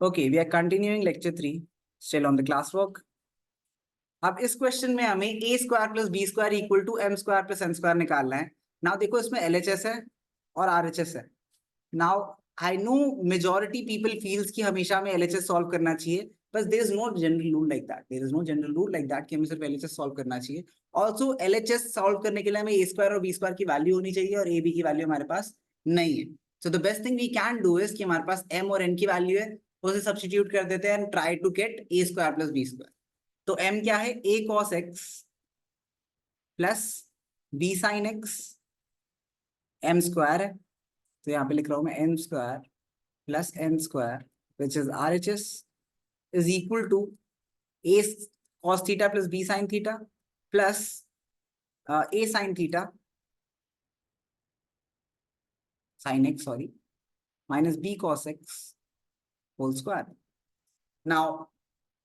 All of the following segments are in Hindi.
Okay, we are continuing lecture 3, still on the classwork. अब इस क्वेश्चन में हमें a square plus b square equal to m square plus n square निकालना है. नाउ देखो इसमें LHS है और RHS है. Now I know majority people feels कि हमेशा हमें LHS सॉल्व करना चाहिए, बस there is no general rule like that. There is no general rule like that कि हमें सिर्फ LHS सॉल्व करना चाहिए. ऑल्सो LHS सॉल्व करने के लिए हमें a स्क्वायर और b स्क्वायर की वैल्यू होनी चाहिए और a b की वैल्यू हमारे पास नहीं है. So the best thing we can do is कि हमारे पास m और n की वैल्यू है, उसे सब्स्टिट्यूट कर देते हैं and try to get a square plus b square. तो m क्या है? a cos x plus b sin x, m square है तो यहाँ पे लिख रहा हूं मैं m square plus n square which is RHS is equal to a cos theta plus b sin theta plus a sin theta sin x sorry minus b cos x whole square. Now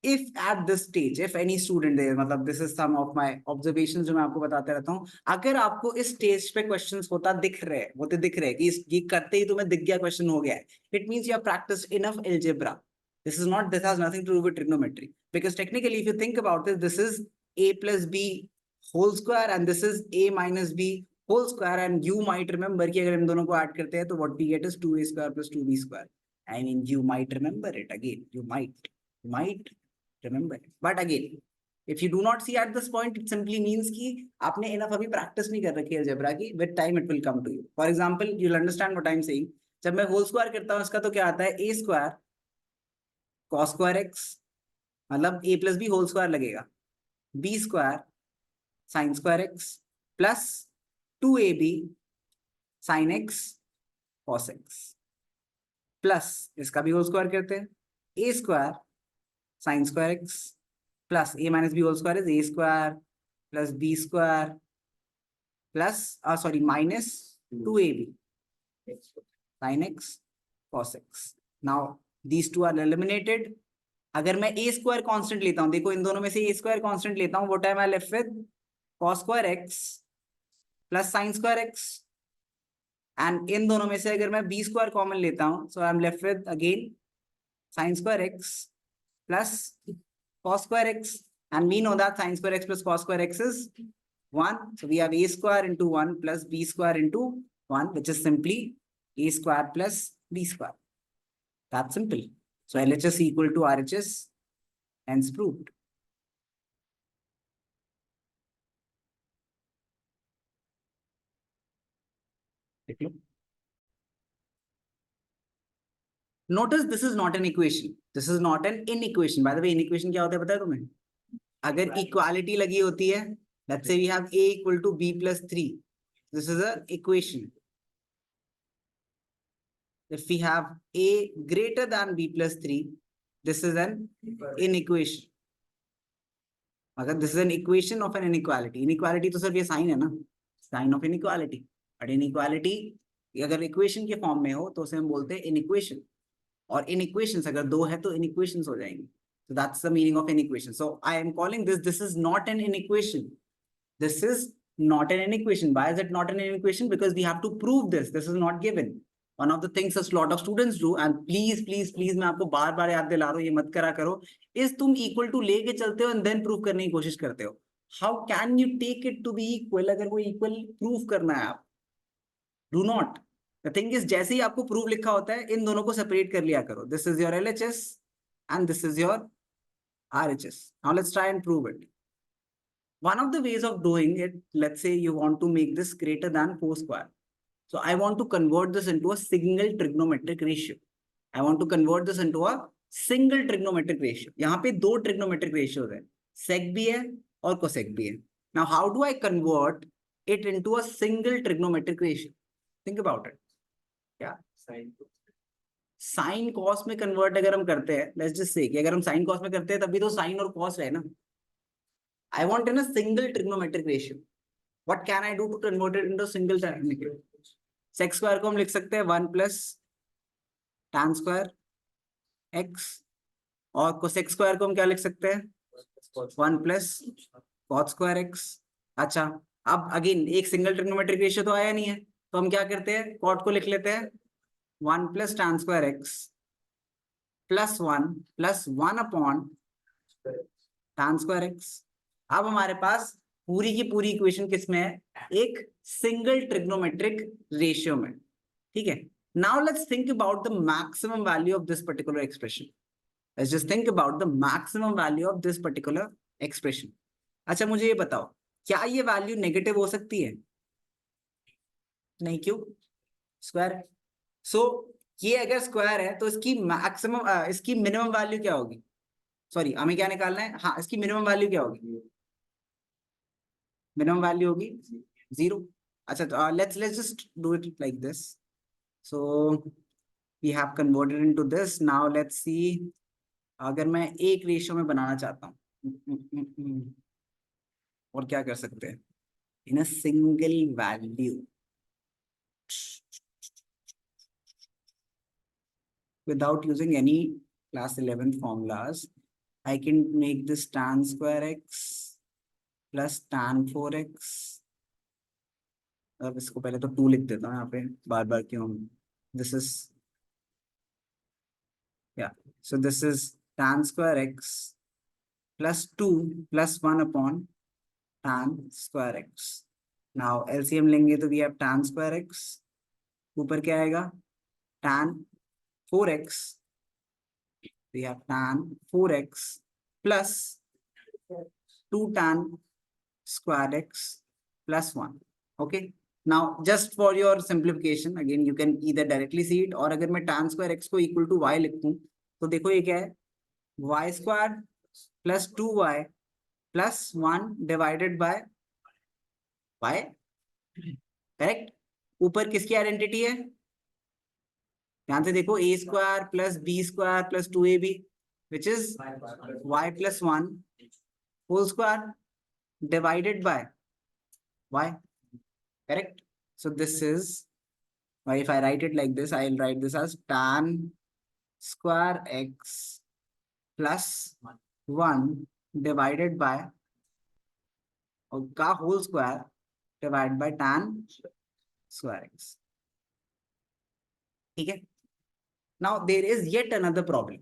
if at this stage if any student there, मतलब this is some of my observations जो मैं आपको बताते रहता हूँ, अगर आपको इस स्टेज पे क्वेश्चंस होता दिख रहे कि ये करते ही तुम्हें दिख गया क्वेश्चन हो गया है, it means you have practiced enough algebra. This has nothing to do with trigonometry, because technically if you think about it, this is a plus b whole square and this is a minus b whole square, and you might remember कि अगर इन दोनों को ऐड करते हैं तो what we get is 2a square plus 2b square. I mean you might remember it again, you might remember it. But again, if you do not see at this point, it simply means कि आपने enough अभी practice नहीं कर रखी है algebra की. With time it will come to you. For example, you'll understand what I'm saying. जब मैं whole square करता हूँ इसका तो क्या आता है? a square cos square x, मतलब a plus b whole square लगेगा, b square sin square x plus 2ab sin x cos x plus इसका भी whole square करते हैं, a square sin square x plus a minus b whole square is a square plus b square plus minus 2ab sin x cos x. Now these two are eliminated. अगर मैं a square कांस्टेंट लेता हूं, देखो इन दोनों में से a square कांस्टेंट लेता हूं, what am I left with? cos square x plus sin square x. and इन दोनों में से अगर मैं b square कॉमन लेता हूं, so I am left with again sin square x plus cos square x, and we know that sin square x plus cos square x is 1. So we have a square into 1 plus b square into 1, which is simply a square plus b square. That's simple. So LHS equal to RHS, hence proved. Notice this is not an equation. This is not an inequation. By the way, inequation क्या होता है पता है तुम्हें? अगर equality लगी होती है, let's say we have a equal to b plus 3. This is an equation. If we have a greater than b plus 3, this is an inequation. अगर this is an equation of an inequality. Inequality तो सिर्फ ये sign है ना, sign of inequality. But inequality अगर equation के form में हो तो उसे हम बोलते हैं inequation. और inequations अगर दो है तो inequations हो जाएंगी. So that's the meaning of inequation. So I am calling this is not an inequation. This is not an inequation. Why is it not an inequation? Because we have to prove this. This is not given. One of the things a lot of students do, and please मैं आपको बार बार याद दिला रहा हूँ, ये मत करा करो, is तुम equal to लेके चलते हो and then prove करने की कोशिश करते हो. How can you take it to be equal अगर वो equal prove करना है आप? Do not. The thing is, जैसे ही आपको prove लिखा होता है, इन दोनों को separate कर लिया करो. This is your LHS and this is your RHS. Now let's try and prove it. One of the ways of doing it, let's say you want to make this greater than 4 square. So I want to convert this into a single trigonometric ratio. I want to convert this into a single trigonometric ratio. यहाँ पे दो trigonometric ratios हैं, sec भी है और cosec भी है. Now how do I convert it into a single trigonometric ratio? Think about it. क्या? Sin cos में convert अगर हम करते हैं, let's just say कि अगर हम sin cos में करते हैं तभी तो sin और cos है ना. I want in a single trigonometric ratio. What can I do to convert it into a single trigonometric? Sec square को हम लिख सकते हैं 1 plus tan square x, और cosec square को हम क्या लिख सकते हैं? 1 plus cot square x. अच्छा, अब अगेन एक सिंगल ट्रिग्नोमेट्रिक रेशियो तो आया नहीं है, तो हम क्या करते हैं? cot को लिख लेते हैं 1 plus tan square x plus one upon tan square x. अब हमारे पास पूरी की पूरी इक्वेशन किस में है? एक सिंगल ट्रिग्नोमेट्रिक रेशियो में, ठीक है। Now let's think about the maximum value of this particular expression. Let's just think about the maximum value of this particular expression. अच्छा मुझे ये बताओ, क्या ये वैल्यू नेगेटिव हो सकती है? नहीं, क्यों? स्क्वायर। सो ये अगर स्क्वायर है तो इसकी मैक्सिमम इसकी मिनिमम वैल्यू क्या होगी? सॉरी, हमें क्या निकालना है? हाँ, इसकी मिनिमम वैल्यू क्या होगी? मिनिमम वैल्यू होगी 0। अच्छा, तो let's just do it like this. So we have converted into this. Now let's see, अगर मैं एक रेशियो में बनाना चाहता हूँ, और क्या कर सकते हैं? In a single value, without using any class 11 formulas, I can make this tan square x plus tan 4x। अब इसको पहले तो 2 लिख देता हूँ यहाँ पे, बार बार क्यों? दिस इज, या, so this is tan square x plus 2 plus 1 upon tan square x। Now LCM लेंगे तो we have tan square x, ऊपर क्या आएगा? tan 4x, we have tan 4x plus 2 tan square x plus 1। Okay, now just for your simplification again you can either directly see it, और अगर मैं tan square x को equal to y लिखूं तो देखो ये क्या है? y square plus 2y plus 1 divided by y। Correct. ऊपर किसकी आइडेंटिटी है? ध्यान से देखो, a square plus B square plus 2ab which is y plus 1 whole square divided by y। Correct. So this is, if I write it like this, I'll write this as tan square x plus 1 divided by का whole square divided by tan square x। ठीक है। Now there is yet another problem.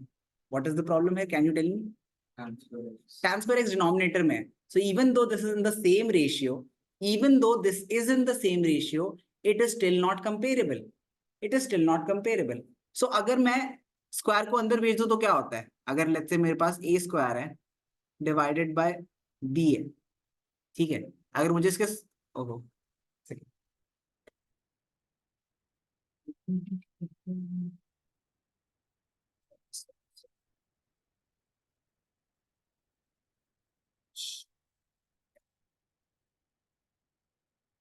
What is the problem here? Can you tell me? Tan square x denominator में, so even though this is in the same ratio, it is still not comparable। So अगर मैं स्क्वायर को अंदर भेज दूं तो क्या होता है? अगर लेट्स से मेरे पास a स्क्वायर है डिवाइडेड बाय b है, ठीक है। अगर मुझे इसके, ओहो,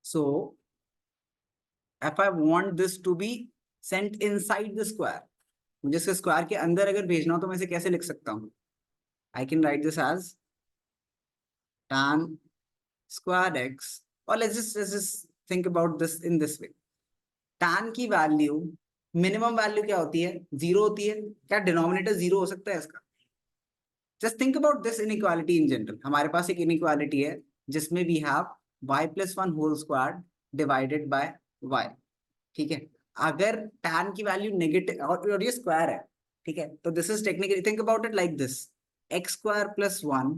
so if I want this to be sent inside the square, मुझे इसके स्क्वायर के अंदर अगर भेजना हो तो मैं इसे कैसे लिख सकता हूँ? I can write this as tan square x, or let's just think about this in this way। tan की वैल्यू, मिनिमम वैल्यू क्या होती है? 0 होती है। क्या डिनोमिनेटर 0 हो सकता है इसका? Just think about this inequality in general. हमारे पास एक इनइक्वालिटी है जिसमें we have y plus 1 whole square divided by y, ठीक है। अगर tan की वैल्यू नेगेटिव और ये स्क्वायर है, ठीक है, तो this is technically, think about it like this, x square plus 1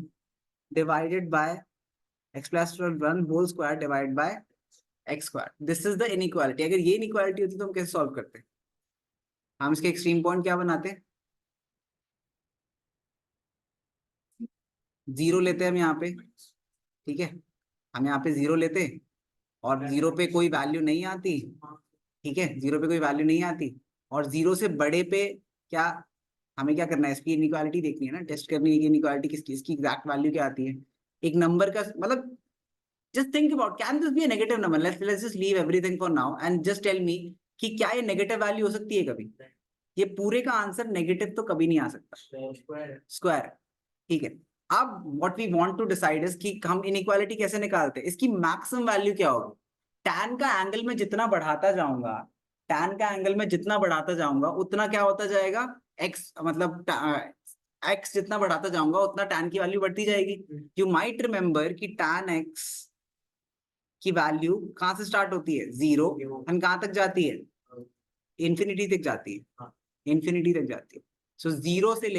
divided by x plus 1 whole square divided by x square. This is the inequality. अगर ये इनइक्वालिटी होती तो हम कैसे सॉल्व करते? हम इसके एक्सट्रीम पॉइंट क्या बनाते? 0 लेते हैं हम यहाँ पे, ठीक है। हम यहाँ पे 0 लेते और 0 पे कोई वैल्यू नहीं आती, ठीक है, 0 पे कोई वैल्यू नहीं आती, और 0 से बड़े पे क्या, हमें क्या करना है? इसकी इनइक्वालिटी देखनी है ना, टेस्ट करनी है कि इनइक्वालिटी किसकी, इसकी एग्जैक्ट वैल्यू क्या आती है। एक नंबर का मतलब, just think about, can this be a negative number? Let's just leave everything for now and just tell me कि क्या ये नेगेटिव वैल्यू हो सकती है कभी? ये पूरे का आंसर नेगेटिव तो कभी नहीं आ सकता, स्क्वायर, ठीक है। अब what we want to decide is कि हम इनइक्वालिटी कैसे निकालते हैं, इसकी मैक्सिमम वैल्यू क्या होगी? tan का एंगल में जितना बढ़ाता जाऊंगा, उतना क्या होता जाएगा? x, मतलब x जितना बढ़ाता जाऊंगा उतना tan की वैल्यू बढ़ती जाएगी। यू माइट रिमेंबर कि tan x की वैल्यू कहां से स्टार्ट होती है? 0, एंड कहां तक जाती है? इंफिनिटी तक जाती है, इंफिनिटी तक जाती है। सो जीरो से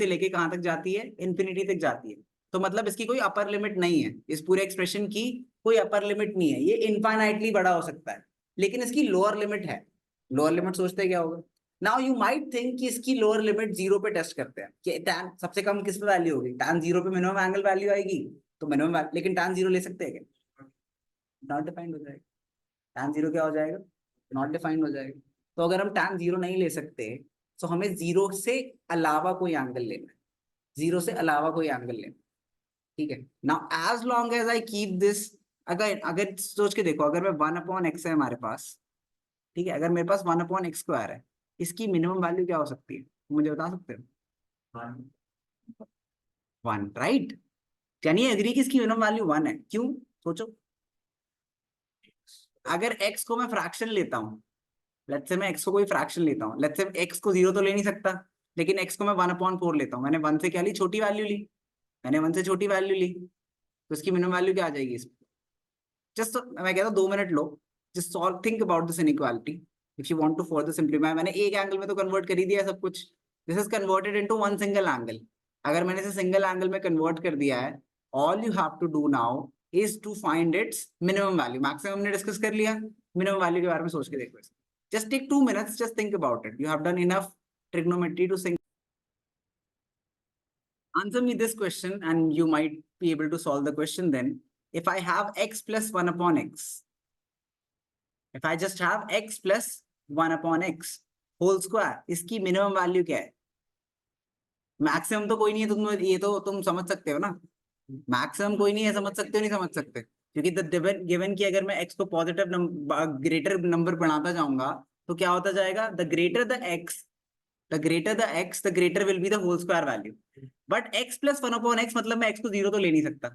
लेके कहां तक जाती है? इंफिनिटी तक जाती है। तो मतलब इसकी कोई अपर लिमिट नहीं है, इस पूरे एक्सप्रेशन की कोई अपर लिमिट नहीं है, ये इनफाइनाइटली बड़ा हो सकता है, लेकिन इसकी लोअर लिमिट है। लोअर लिमिट सोचते क्या होगा? नाउ यू माइट थिंक कि इसकी लोअर लिमिट जीरो पे टेस्ट करते हैं कि tan सबसे कम किस पे वैल्यू होगी? tan जीरो पे मिनिमम एंगल वैल्यू आएगी, तो मिनिमम, लेकिन tan जीरो ले सकते हैं क्या? नॉट डिफाइंड हो जाएगा। tan जीरो क्या हो जाएगा? नॉट डिफाइंड हो जाएगा। तो अगर हम tan जीरो नहीं ले सकते, तो हमें जीरो से अलावा कोई एंगल लेना है, जीरो से अलावा कोई एंगल लेना, ठीक है। Now as long as I keep this, अगर अगर सोच के देखो, अगर मैं 1/x है हमारे पास, ठीक है, अगर मेरे पास 1/x² है, इसकी मिनिमम वैल्यू क्या हो सकती है? मुझे बता सकते हो? 1, राइट? यानी एग्री कि इसकी मिनिमम वैल्यू 1 है। क्यों? सोचो, अगर x को मैं फ्रैक्शन लेता हूँ, लेट्स से मैं x को कोई फ्रैक्शन लेता हूँ, लेट्स से x को जीरो तो ले नहीं सकता, लेकिन x को मैं 1/4 लेता हूँ, मैंने 1 से क्या ली? छोटी वैल्यू ली, मैंने 1 से छोटी वैल्यू ली, तो इसकी मिनिमम वैल्यू क्या आ जाएगी इसमें? जस्ट मैं कहता हूँ 2 मिनट लो, just solve, think about this inequality if you want to further simplify. मैंने एक एंगल में तो कन्वर्ट कर ही दिया सब कुछ, this is converted into one single angle. अगर मैंने इसे सिंगल एंगल में कन्वर्ट कर दिया है, all you have to do now is to find its minimum value. Maximum हमने डिस्कस कर लिया, मिनिमम वैल्यू के बारे में सोच के देखो। Just take 2 minutes, just think about it, you have done enough trigonometry to think. Answer me this question and you might be able to solve the question then. If I have x plus 1/x, if I just have x plus 1/x whole square, इसकी मिनिमम वैल्यू क्या है? मैक्सिमम तो कोई नहीं है, तुम ये तो तुम समझ सकते हो ना, मैक्सिमम कोई नहीं है, समझ सकते हो नहीं समझ सकते? क्योंकि द गिवन की अगर मैं x को पॉजिटिव ग्रेटर नंबर बढ़ाता जाऊंगा, तो क्या होता जाएगा? The greater the x, the greater the x, the greater will be the whole square value. But x plus 1/x मतलब मैं x को जीरो तो ले नहीं सकता।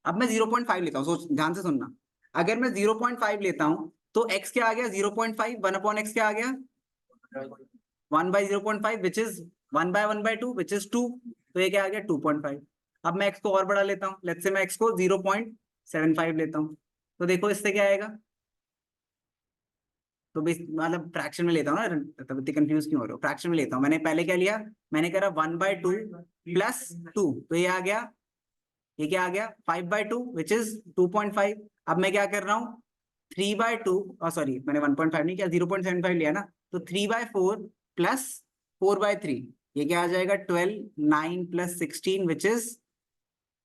अब मैं 0.5 लेता हूँ, सोच ध्यान से सुनना। अगर मैं 0.5 लेता हूँ, तो x क्या आ गया? 0.5, 1/x क्या आ गया? 1/0.5 which is 1/1/2 which is 2, तो ये क्या आ गया? 2.5। अब मैं x को और बढ़ा लेता हूँ, लेट्स से मैं x को 0.75 लेता हूँ, तो देखो इससे क्या आएगा? तो मतलब फ्रैक्शन में लेता हूँ ना, तब इतनी कंफ्यूज क्यों हो रहे हो? फ्रैक्शन में लेता हूँ, मैंने पहले क्या लिया? मैंने करा 1/2 प्लस 2, तो ये आ गया, ये क्या आ गया? 5/2 विच इज 2.5। अब मैं क्या कर रहा हूँ? 3/2, सॉरी मैंने 1.5 नहीं किया, 0.75 लिया ना, तो 3/4 प्लस 4/3, ये क्या आ जाएगा? 12, 9 plus 16 which is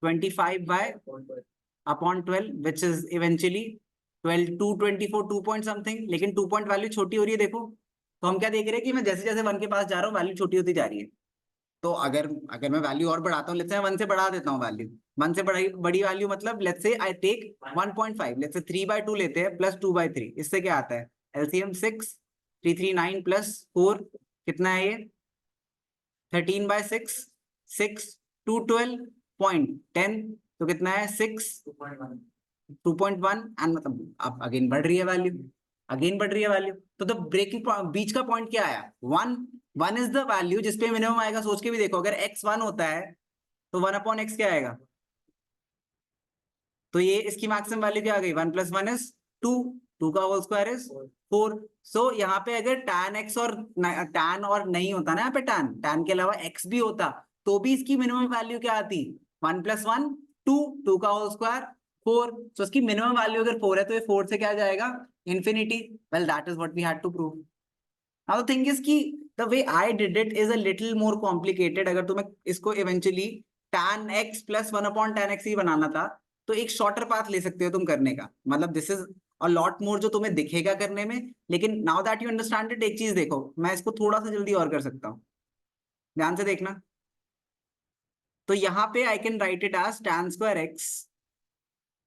25/12 which is eventually 12, 2, 24, 2 point something, लेकिन 2 पॉइंट वैल्यू छोटी हो रही है। देखो, तो हम क्या देख रहे हैं कि मैं जैसे जैसे 1 के पास जा रहा हूँ, वैल्यू छोटी होती जा रही है। तो अगर अगर मैं वैल्यू और बढ़ाता हूँ, लेट्स से 1 से बढ़ा देता हूँ वैल्यू, 1 से बड़ी वैल्यू मतलब let's say I take 1.5, let's say 3/2 लेते हैं प्लस 2/3, इससे क्या आता है? एलसीएम 6, 339 प्लस 4 कितना है ये? 13/6, 6, 2, 12.10, तो कितना है? 6, 2.1, एंड मतलब अब अगेन बढ़ रही है वैल्यू, अगेन बढ़ रही है वैल्यू। तो द ब्रेकिंग बीच का पॉइंट क्या आया? 1, 1 इज द वैल्यू जिसपे मिनिमम आएगा। सोच के भी देखो, अगर x 1 होता है तो 1/x क्या आएगा? तो ये इसकी मैक्सिमम वैल्यू क्या आ गई? 1 + 1 इज 2, 2 का होल स्क्वायर इज 4। सो यहाँ पे अगर tan x और tan और नहीं होता ना, यहाँ पे tan के अलावा x भी होता, तो भी इसकी मिनिमम वैल्यू क्या आती? 1 + 1 2, 2 का होल स्क्वायर 4। सो इसकी मिनिमम वैल्यू अगर 4 है, तो ये 4 से क्या जाएगा? Infinity. Well that is what we had to prove. Now the thing is कि the way I did it is a little more complicated. अगर तुम्हें इसको eventually tan x + 1/tan x ही बनाना था, तो एक शॉर्टर पाथ ले सकते हो तुम करने का, मतलब this is a lot more जो तुम्हें दिखेगा करने में। लेकिन now that you understand it, एक चीज देखो, मैं इसको थोड़ा सा जल्दी और कर सकता हूँ, ध्यान से देखना। तो यहाँ पे I can write it as tan² x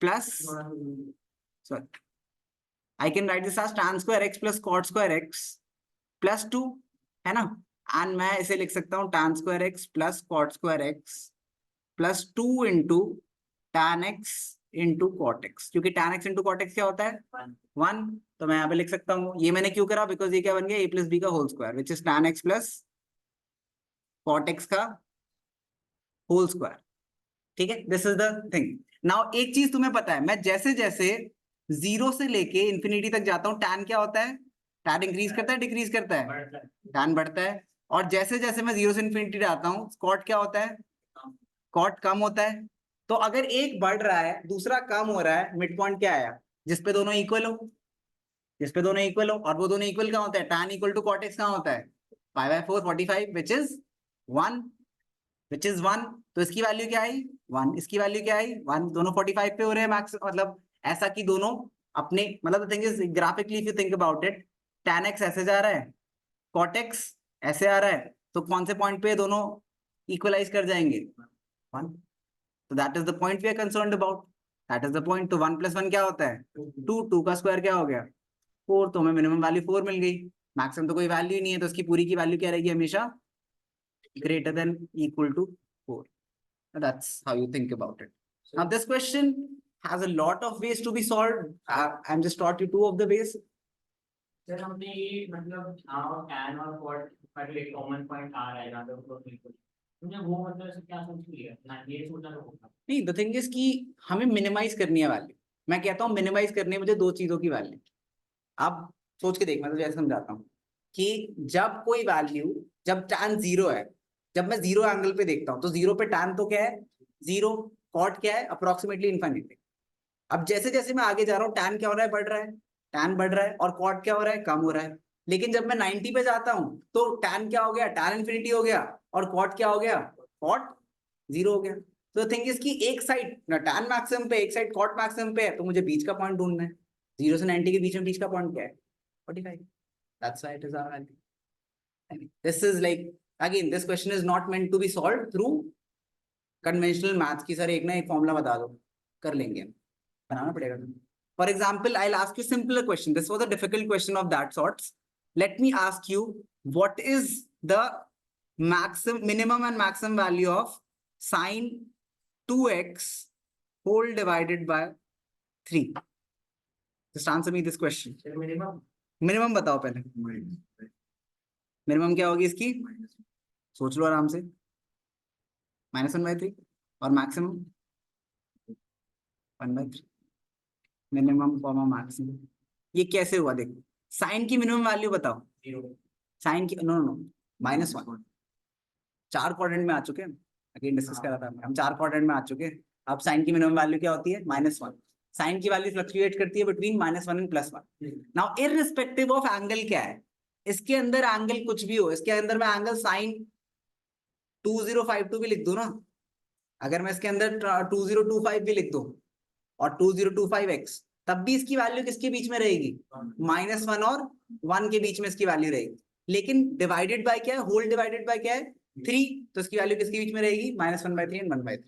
plus, sorry, I can write this as tan² x plus cot² x plus 2, है ना? एंड मैं इसे लिख सकता हूँ tan² x plus cot² x plus 2 into tan x into cot x, क्योंकि tan x into cot x क्या होता है? 1। तो मैं यहाँ पे लिख सकता हूँ, ये मैंने क्यों करा? बिकॉज ये क्या बन गया? a + b का whole square which is tan x plus cot x का होल स्क्वायर। ठीक है, this is the thing. Now एक चीज तुम्हें पता है, मैं जैसे जैसे 0 से लेके इंफिनिटी तक जाता हूँ, tan क्या होता है? टैन इंक्रीज करता है डिक्रीज करता है? टैन बढ़ता है। और जैसे जैसे मैं 0 से इन्फिनिटी जाता हूँ कॉट क्या होता है? कॉट कम होता है। तो अगर एक बढ़ रहा है दूसरा कम हो रहा है, मिड पॉइंट क्या आया? जिसपे दोनों इक्वल हो, जिसपे दोनों इक्वल हो। और वो दोनों इक्वल कहाँ होता है? Tan equal to cot X कहाँ होता है? 5/4 45 विच इज 1, विच इज 1। तो इसकी वैल्यू क्या आई? 1। इसकी वैल्यू क्या आई? 1। दोनों 45 पे हो रहे हैं मैक्स, मतलब ऐसा कि दोनों अपने, मतलब the thing is graphically if you think about it, tan x ऐसे जा रहा है, cot x ऐसे आ रहा है, तो कौन से पॉइंट पे दोनों इक्वलाइज कर जाएंगे? 1। तो that is the point we are concerned about, that is the point. तो 1 + 1 क्या होता है? 2। 2 का स्क्वायर क्या हो गया? 4। तो हमें मिनिमम वैल्यू 4 मिल गई। मैक्सिमम तो कोई वैल्यू ही नहीं है, तो उसकी पूरी की वैल्यू क्या रहेगी? हमेशा greater than equal to 4। That's how you think about it. Now this question has a lot of ways to be solved. I'm just taught you 2 of the ways. Sir हमने ये मतलब tan और cot का जो एक कॉमन पॉइंट आ रहा है ना, तो बिल्कुल तुमने वो मतलब ऐसे क्या सोच लिया ना, ये सोचना तो होगा नहीं, द थिंग इज कि हमें मिनिमाइज करनी है वैल्यू। मैं कहता हूँ मिनिमाइज करनी है मुझे 2 चीजों की वैल्यू। अब सोच के देख, मैं तुझे ऐसे समझाता हूँ कि जब कोई वैल्यू, जब tan 0 है, जब मैं 0 एंगल पे देखता हूँ तो 0 पे tan तो क्या है? 0। कॉट क्या है? Approximately infinity. अब जैसे जैसे मैं आगे जा रहा हूँ tan क्या हो रहा है? बढ़ रहा है। tan बढ़ रहा है। और कॉट क्या हो रहा है? कम हो रहा है। लेकिन जब मैं 90 पे जाता हूँ तो tan क्या हो गया? tan इन्फिनिटी हो गया। और कॉट क्या हो गया? कॉट 0 हो गया। तो थिंग इज कि एक साइड ना tan मैक्सिमम पे, एक साइड कॉट मैक्सिमम पे है, तो मुझे बीच का पॉइंट ढूंढना है। 0 से 90 के बीच में बीच का पॉइंट क्या है? 45। That's why it is our value. This is like, again, this question is not meant to be solved through conventional maths की सर एक ना एक फॉर्मूला बता दो, कर लेंगे, बनाना पड़ेगा। For example, I'll ask you simpler question. This was a difficult question of that sorts. Let me ask you, what is the minimum and maximum value of sine 2x whole divided by 3? Just answer me this question. Minimum बताओ पहले, मिनिमम क्या होगी इसकी? सोच लो आराम से। -1/3। और मैक्सिमम 1/3। Minimum comma maximum. ये कैसे हुआ? देखो, साइन की मिनिमम वैल्यू बताओ। साइन की, नो नो, -1। 4 क्वाड्रेंट में आ चुके हैं, अगेन डिस्कस करा था हम, 4 क्वाड्रेंट में आ चुके हैं। अब साइन की मिनिमम वैल्यू क्या होती है? -1। साइन की वैल्यू फ्लक्चुएट करती है between -1 and +1। Now irrespective of angle क्या है, इसके अंदर एंगल कुछ भी हो, इसके अंदर मैं एंगल साइन 2052 भी लिख दूं ना, अगर मैं इसके अंदर 2025 भी लिख दूं और 2025x, तब भी इसकी वैल्यू किसके बीच में रहेगी? -1 और 1 के बीच में इसकी वैल्यू रहेगी। लेकिन डिवाइडेड बाय क्या है? होल डिवाइडेड बाय क्या है? 3। तो इसकी वैल्यू किसके बीच में रहेगी? -1/3 and 1/3।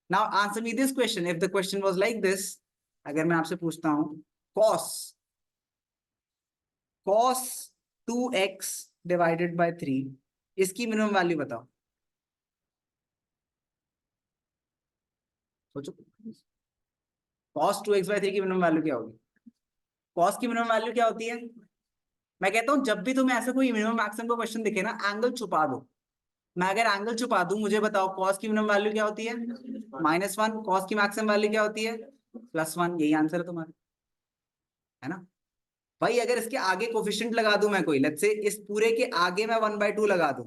Now answer me this question, if the question was like this, अगर मैं आपसे पूछता हूं cos 2x डिवाइडेड बाय 3, इसकी मिनिमम वैल्यू बताओ, सोचो। cos 2x/3 की मिनिमम वैल्यू क्या होगी? cos की मिनिमम वैल्यू क्या होती है? मैं कहता हूं जब भी तुम्हें ऐसा कोई मिनिमम मैक्सिमम का क्वेश्चन दिखे ना, एंगल छुपा दो। मैं अगर एंगल छुपा दूं, मुझे बताओ cos की मिनिमम वैल्यू क्या होती है? -1। cos की मैक्सिमम वैल्यू क्या होती है? +1। यही आंसर है तुम्हारा, है ना भाई? अगर इसके आगे कोफिशिएंट लगा दूं मैं कोई, लेट्स से इस पूरे के आगे मैं 1/2 लगा दूं,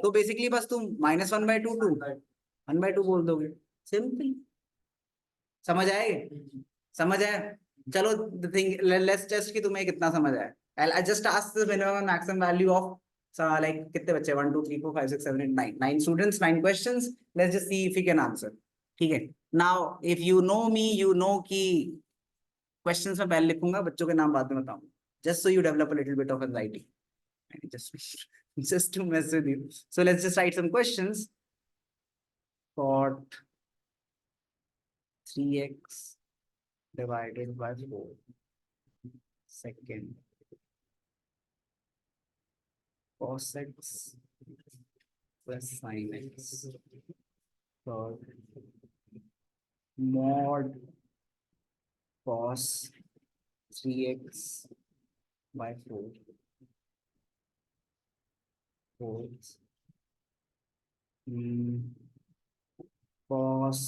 तो बेसिकली बस तुम -1/2 टू 1/2 बोल दोगे। सिंपल। समझ आए? समझ आया? चलो द थिंग, लेट्स जस्ट कि तुम्हें कितना समझ आया। I just ask the minimum and maximum value of, like कितने बच्चे? 1 2 3 4 5 6 7 8 9 9 students, 9 questions. Let's just see if you can answer. ठीक है, now if you know me, you know कि क्वेश्चंस में पहले लिखूंगा, बच्चों के नाम बाद में बताऊंगा, just so you develop a little bit of anxiety, just to mess with you. So let's just write some questions. Cot 3x divided by 4 second, cos x plus sin x, third, mod cos 3x by 4, fourth, cos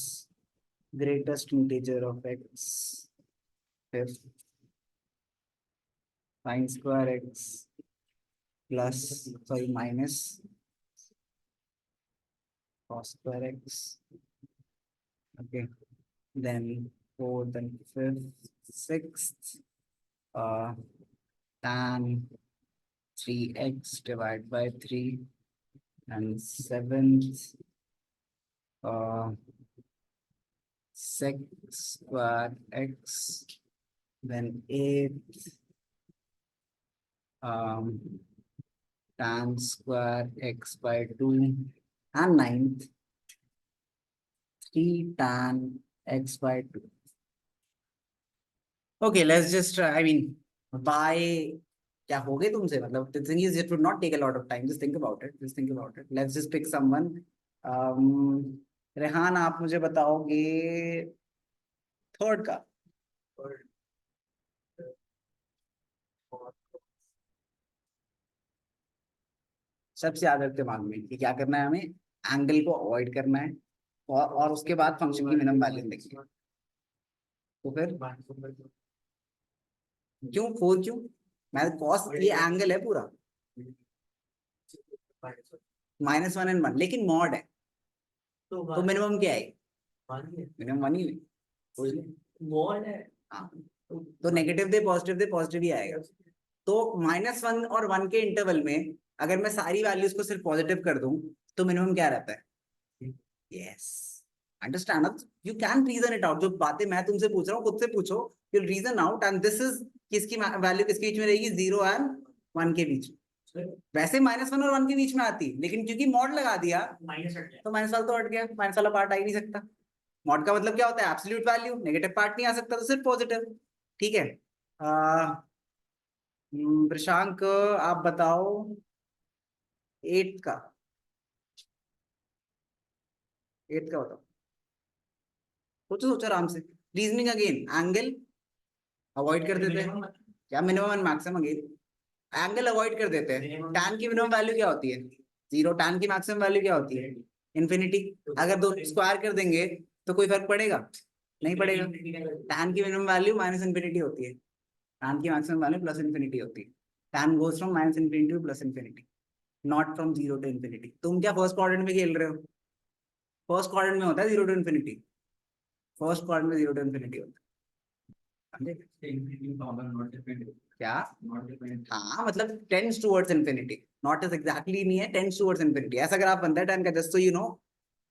greatest integer of x, fifth, sin square x plus sorry minus cos square x. Okay, then fourth and fifth, sixth, tan 3x divided by 3, and seventh, sec square x, then eighth, tan square x by 2, and ninth, 3 tan x by 2. Okay, let's just try. I mean, by क्या हो गए तुमसे, मतलब the thing is it would not take a lot of time. Just think about it. Just think about it. Let's just pick someone. Rehan, आप मुझे बताओगे थर्ड का. सबसे याद रखते दिमाग में कि क्या करना है, हमें एंगल को अवॉइड करना है और उसके बाद फंक्शन की मिनिमम वैल्यू देखिए. तो फिर क्यों 4 क्यों? मैं कॉस ये एंगल है पूरा -1 and 1, लेकिन मॉड है तो मिनिमम क्या है? मिनिमम 1 ही मॉड है. हाँ, तो नेगेटिव दे पॉजिटिव ही आएगा. तो -1 और 1 के इंटरवल में अगर मैं सारी वैल्यूज को सिर्फ पॉजिटिव कर दूं तो मिनिमम क्या रहता है? Yes, understand. You can reason it out. जो बातें मैं तुमसे पूछ रहा हूँ खुद से पूछो, you reason out. And this is किसकी वैल्यू किसके बीच में रहेगी? 0 and 1 के बीच. वैसे -1 और 1 के बीच में आती, लेकिन क्योंकि मॉड लगा दिया तो माइनस वाला तो हट गया. माइनस वाला पार्ट आ ही नहीं सकता. मॉड का मतलब क्या होता है? Absolute value. नेगेटिव पार्ट नहीं आ सकता, तो सिर्फ पॉजिटिव. ठीक है. प्रशांक, आप बताओ 8 का. 8 का बताओ. सोचो सोचो आराम से. Reasoning again. एंगल अवॉइड कर देते हैं. क्या minimum and maximum? Again angle avoid कर देते हैं. tan की मिनिमम वैल्यू क्या होती है? 0. tan की मैक्सिमम वैल्यू क्या होती है? इन्फिनिटी. अगर दो स्क्वायर कर देंगे तो कोई फर्क पड़ेगा? नहीं पड़ेगा. tan की मिनिमम वैल्यू -इन्फिनिटी होती है. tan की मैक्सिमम वैल्यू +इन्फिनिटी होती है. tan goes from -infinity to +infinity, not from 0 to infinity. तुम क्या फर्स्ट क्वाड्रेंट में खेल रहे हो? फर्स्ट क्वाड्रेंट में होता है 0 to इन्फिनिटी. फर्स्ट क्वाड्रेंट में 0 to इन्फिनिटी होता है. क्या? हाँ, मतलब tends towards infinity. Not is exactly नहीं है, टेंड्स टुवर्ड्स इन्फिनिटी. ऐसा ग्राफ बनता है tan का. जस्ट सो यू नो,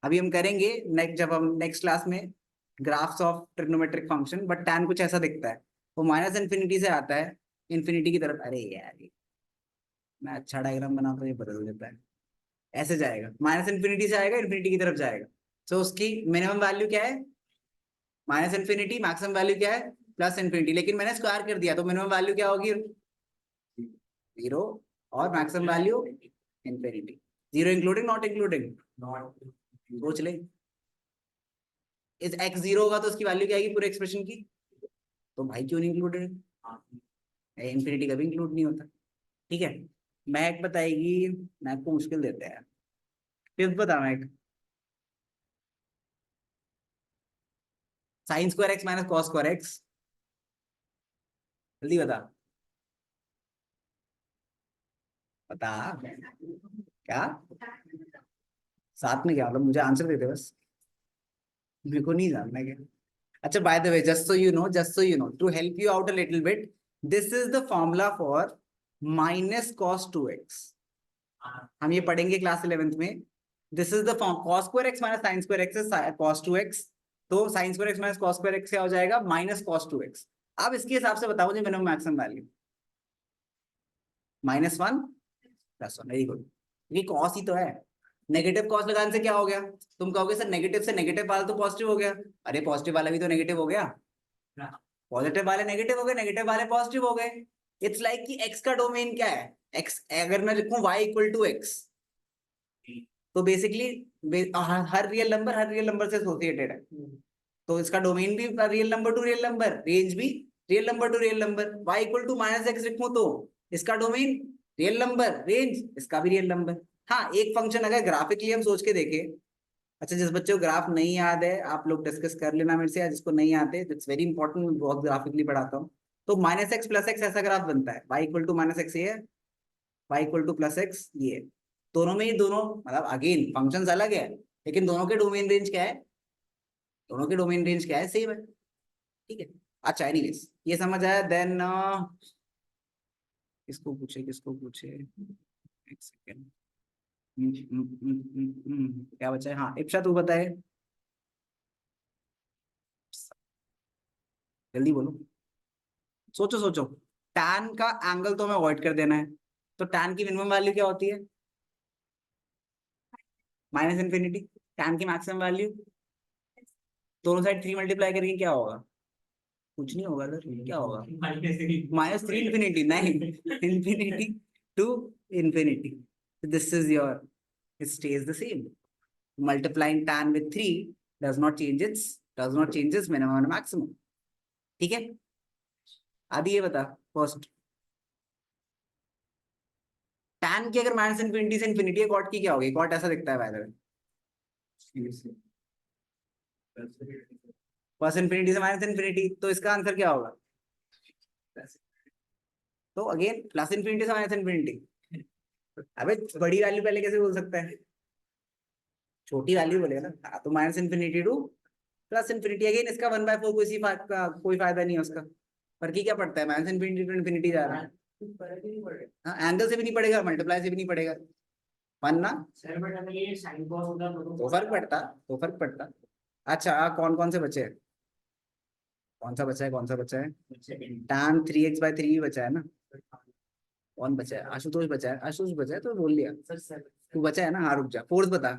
अभी हम करेंगे जब हम नेक्स्ट क्लास में graphs of trigonometric function. But tan कुछ ऐसा दिखता है. वो -इन्फिनिटी से आता है इन्फिनिटी की तरफ. अरे यार, मैं अच्छा डायग्राम बनाता हूँ, ये बदल देता है. ऐसे जाएगा, -इन्फिनिटी से आएगा, इन्फिनिटी की तरफ जाएगा. तो उसकी मिनिमम वैल्यू क्या है? -इन्फिनिटी. मैक्सिमम वैल्यू क्या है? +इन्फिनिटी. लेकिन मैंने स्क्वायर कर दिया तो मिनिमम वैल्यू क्या होगी? 0 और maximum value infinity. 0 including not including? सोच ले. इस x 0 होगा तो उसकी वैल्यू क्या आएगी पूरे एक्सप्रेशन की? तो भाई क्यों नहीं इंक्लूडेड? इन्फिनिटी कभी इंक्लूड नहीं होता. ठीक है. मैक बताएगी. मैक को मुश्किल देते हैं. फिफ्थ बता मैक. sin square x minus cos square x. जल्दी बता. बता. क्या साथ में? क्या मतलब? मुझे आंसर देते बस, मेरे को नहीं जानना क्या. अच्छा, by the way, just so you know, to help you out a little bit, this is the formula for -cos 2x. हम ये पढ़ेंगे क्लास 11th में. This is the form. cos square x minus sin square x is cos 2x. तो sin square x minus cos square x क्या हो जाएगा? -cos 2x. अब इसके हिसाब से बताओ मुझे minimum maximum value. -1 +1. Very good. ये cos ही तो है. नेगेटिव cos लगाने से क्या हो गया? तुम कहोगे सर नेगेटिव से नेगेटिव वाला तो पॉजिटिव हो गया. अरे पॉजिटिव वाला भी तो नेगेटिव हो गया. पॉजिटिव वाले नेगेटिव हो गए, नेगेटिव वाले पॉजिटिव हो गए. इट्स लाइक कि x का डोमेन क्या है? x अगर मैं लिखूं y = x, तो बेसिकली हर रियल नंबर से एसोसिएटेड है. तो इसका डोमेन भी real number to real number, range भी real number to real number. y = -x लिखूं तो इसका डोमेन रियल नंबर, रेंज इसका भी रियल नंबर. हाँ, एक फंक्शन अगर ग्राफिकली हम सोच के देखें. अच्छा, जिस बच्चे को ग्राफ नहीं याद है आप लोग डिस्कस कर लेना मेरे से, या जिसको नहीं आते, इट्स वेरी इंपॉर्टेंट. मैं बहुत ग्राफिकली पढ़ाता हूँ. तो माइनस एक्स प्लस एक्स ऐसा ग्राफ बनता है, y equal to minus X ये है, y equal to plus X ये है। दोनों में ही दोनों मतलब अगेन फंक्शंस अलग है, लेकिन दोनों के डोमेन रेंज क्या है, दोनों के डोमेन रेंज क्या है, सेम है। ठीक है, अच्छा एनीवेज ये समझ आया। देन किसको पूछे किसको पूछे, एक सेकेंड। क्या बचा है, हाँ इप्शा तू बताए, जल्दी बोलो, सोचो सोचो। टैन का एंगल तो हमें अवॉइड कर देना है, तो टैन की मिनिमम वैल्यू क्या होती है, माइनस इन्फिनिटी। टैन की मैक्सिमम वैल्यू, दोनों साइड 3 मल्टीप्लाई करके क्या होगा, कुछ नहीं होगा सर, क्या होगा, -3 इन्फिनिटी, नहीं infinity to infinity, this is your, it stays the same. Multiplying tan with 3 does not change its minimum and maximum. ठीक है, आदि ये बता फर्स्ट, tan की अगर माइनस इन्फिनिटी से इन्फिनिटी है, कॉट की क्या होगी, कॉट ऐसा दिखता है by the way, plus infinity से माइनस इन्फिनिटी, तो इसका आंसर क्या होगा, तो अगेन प्लस इन्फिनिटी से माइनस इन्फिनिटी। अबे बड़ी वैल्यू पहले कैसे बोल सकता है, छोटी वैल्यू बोलेगा ना, हाँ, तो minus infinity two plus infinity, again इसका 1/4 कोई फायदा नहीं है उसका, पर की क्या पड़ता है, माइनस इन्फिनिटी टू इन्फिनिटी जा रहा है, हाँ एंगल से भी नहीं पड़ेगा, मल्टीप्लाई से भी नहीं पड़ेगा, वन ना, तो फर्क पड़ता, तो फर्क पड़ता। अच्छा कौन कौन से बचे हैं, कौन सा बचा है, कौन सा बचा है, tan 3x/3 बचा है ना, कौन बचा है, आशुतोष बचा है, आशुतोष बचा है तो बोल दिया, तू बचा है ना, हाँ रुक जा, फोर्थ बता,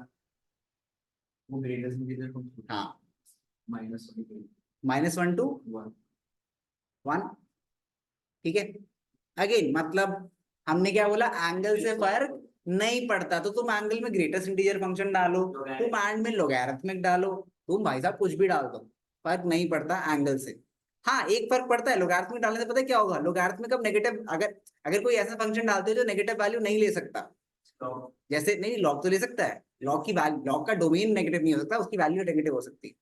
हाँ -1 to 1, ठीक है। अगेन मतलब हमने क्या बोला, एंगल से फर्क नहीं पड़ता, तो तुम एंगल में ग्रेटेस्ट इंटीजर फंक्शन डालो, तुम एंड में लोगैरिथमिक डालो, तुम भाई साहब कुछ भी डाल दो, फर्क नहीं पड़ता एंगल से। हाँ एक फर्क पड़ता है, लोगैरिथमिक डालने से पता है क्या होगा, लोगैरिथमिक अब नेगेटिव, अगर अगर कोई ऐसा फंक्शन डालते हो जो नेगेटिव वैल्यू नहीं ले सकता, जैसे नहीं लॉग तो ले सकता है, लॉग की वैल्यू, लॉग का डोमेन नेगेटिव नहीं हो सकता, उसकी वैल्यू नेगेटिव हो सकती है।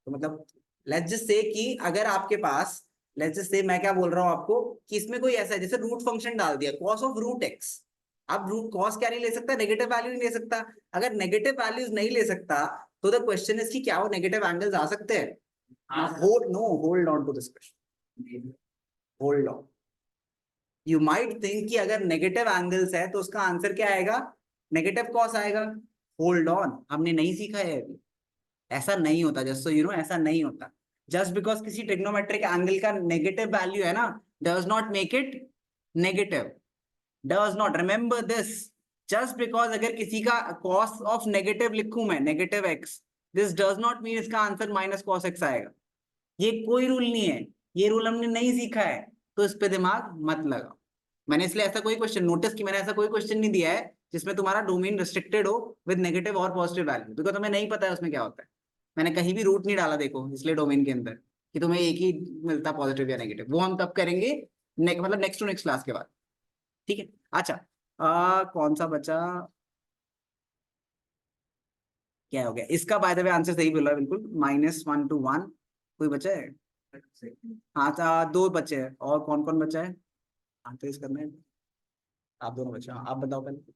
तो मतलब लेट्स जस्ट से कि अगर आपके पास, लेट्स जस्ट से मैं क्या बोल रहा हूँ आपको कि इसमें कोई ऐसा है जैसे रूट फंक्शन डाल दिया cos ऑफ रूट x, अब रूट cos क्या नहीं ले सकता, नेगेटिव वैल्यू नहीं ले सकता, अगर नेगेटिव वैल्यूज नहीं ले सकता तो द क्वेश्चन इज कि क्या वो नेगेटिव एंगल्स आ सकते हैं, hold on to this question, hold on, you might think कि अगर नेगेटिव एंगल्स है तो उसका आंसर क्या आएगा, नेगेटिव cos आएगा, होल्ड ऑन, हमने नहीं सीखा है अभी, ऐसा नहीं होता, जस्ट सो यू नो ऐसा नहीं होता, जस्ट बिकॉज किसी ट्रिग्नोमेट्रिक एंगल का नेगेटिव वैल्यू है ना, does not make it negative, does not, remember this, just because अगर किसी का cos ऑफ नेगेटिव लिखूं मैं negative x, this does not mean इसका आंसर माइनस cos x आएगा, ये कोई रूल नहीं है, ये रूल हमने नहीं सीखा है, तो इस पे दिमाग मत लगाओ। मैंने इसलिए ऐसा कोई क्वेश्चन नोटिस की, मैंने ऐसा कोई क्वेश्चन नहीं दिया है जिसमें तुम्हारा डोमेन रिस्ट्रिक्टेड हो विद नेगेटिव और पॉजिटिव वैल्यू, बिकॉज तुम्हें नहीं पता है उसमें क्या होता है, मैंने कहीं भी रूट नहीं डाला देखो, इसलिए डोमेन के अंदर कि तुम्हें एक ही मिलता पॉजिटिव या नेगेटिव, वो हम तब करेंगे मतलब नेक्स्ट टू नेक्स्ट क्लास के बाद, ठीक है। अच्छा कौन सा बचा, क्या हो गया इसका, बाय द वे आंसर सही बोला बिल्कुल, -1 to 1, कोई बचा है, हाँ दो बचे हैं, और कौन कौन बचा है, आंसर करना है, आप दोनों बचे, हाँ, आप बताओ पहले,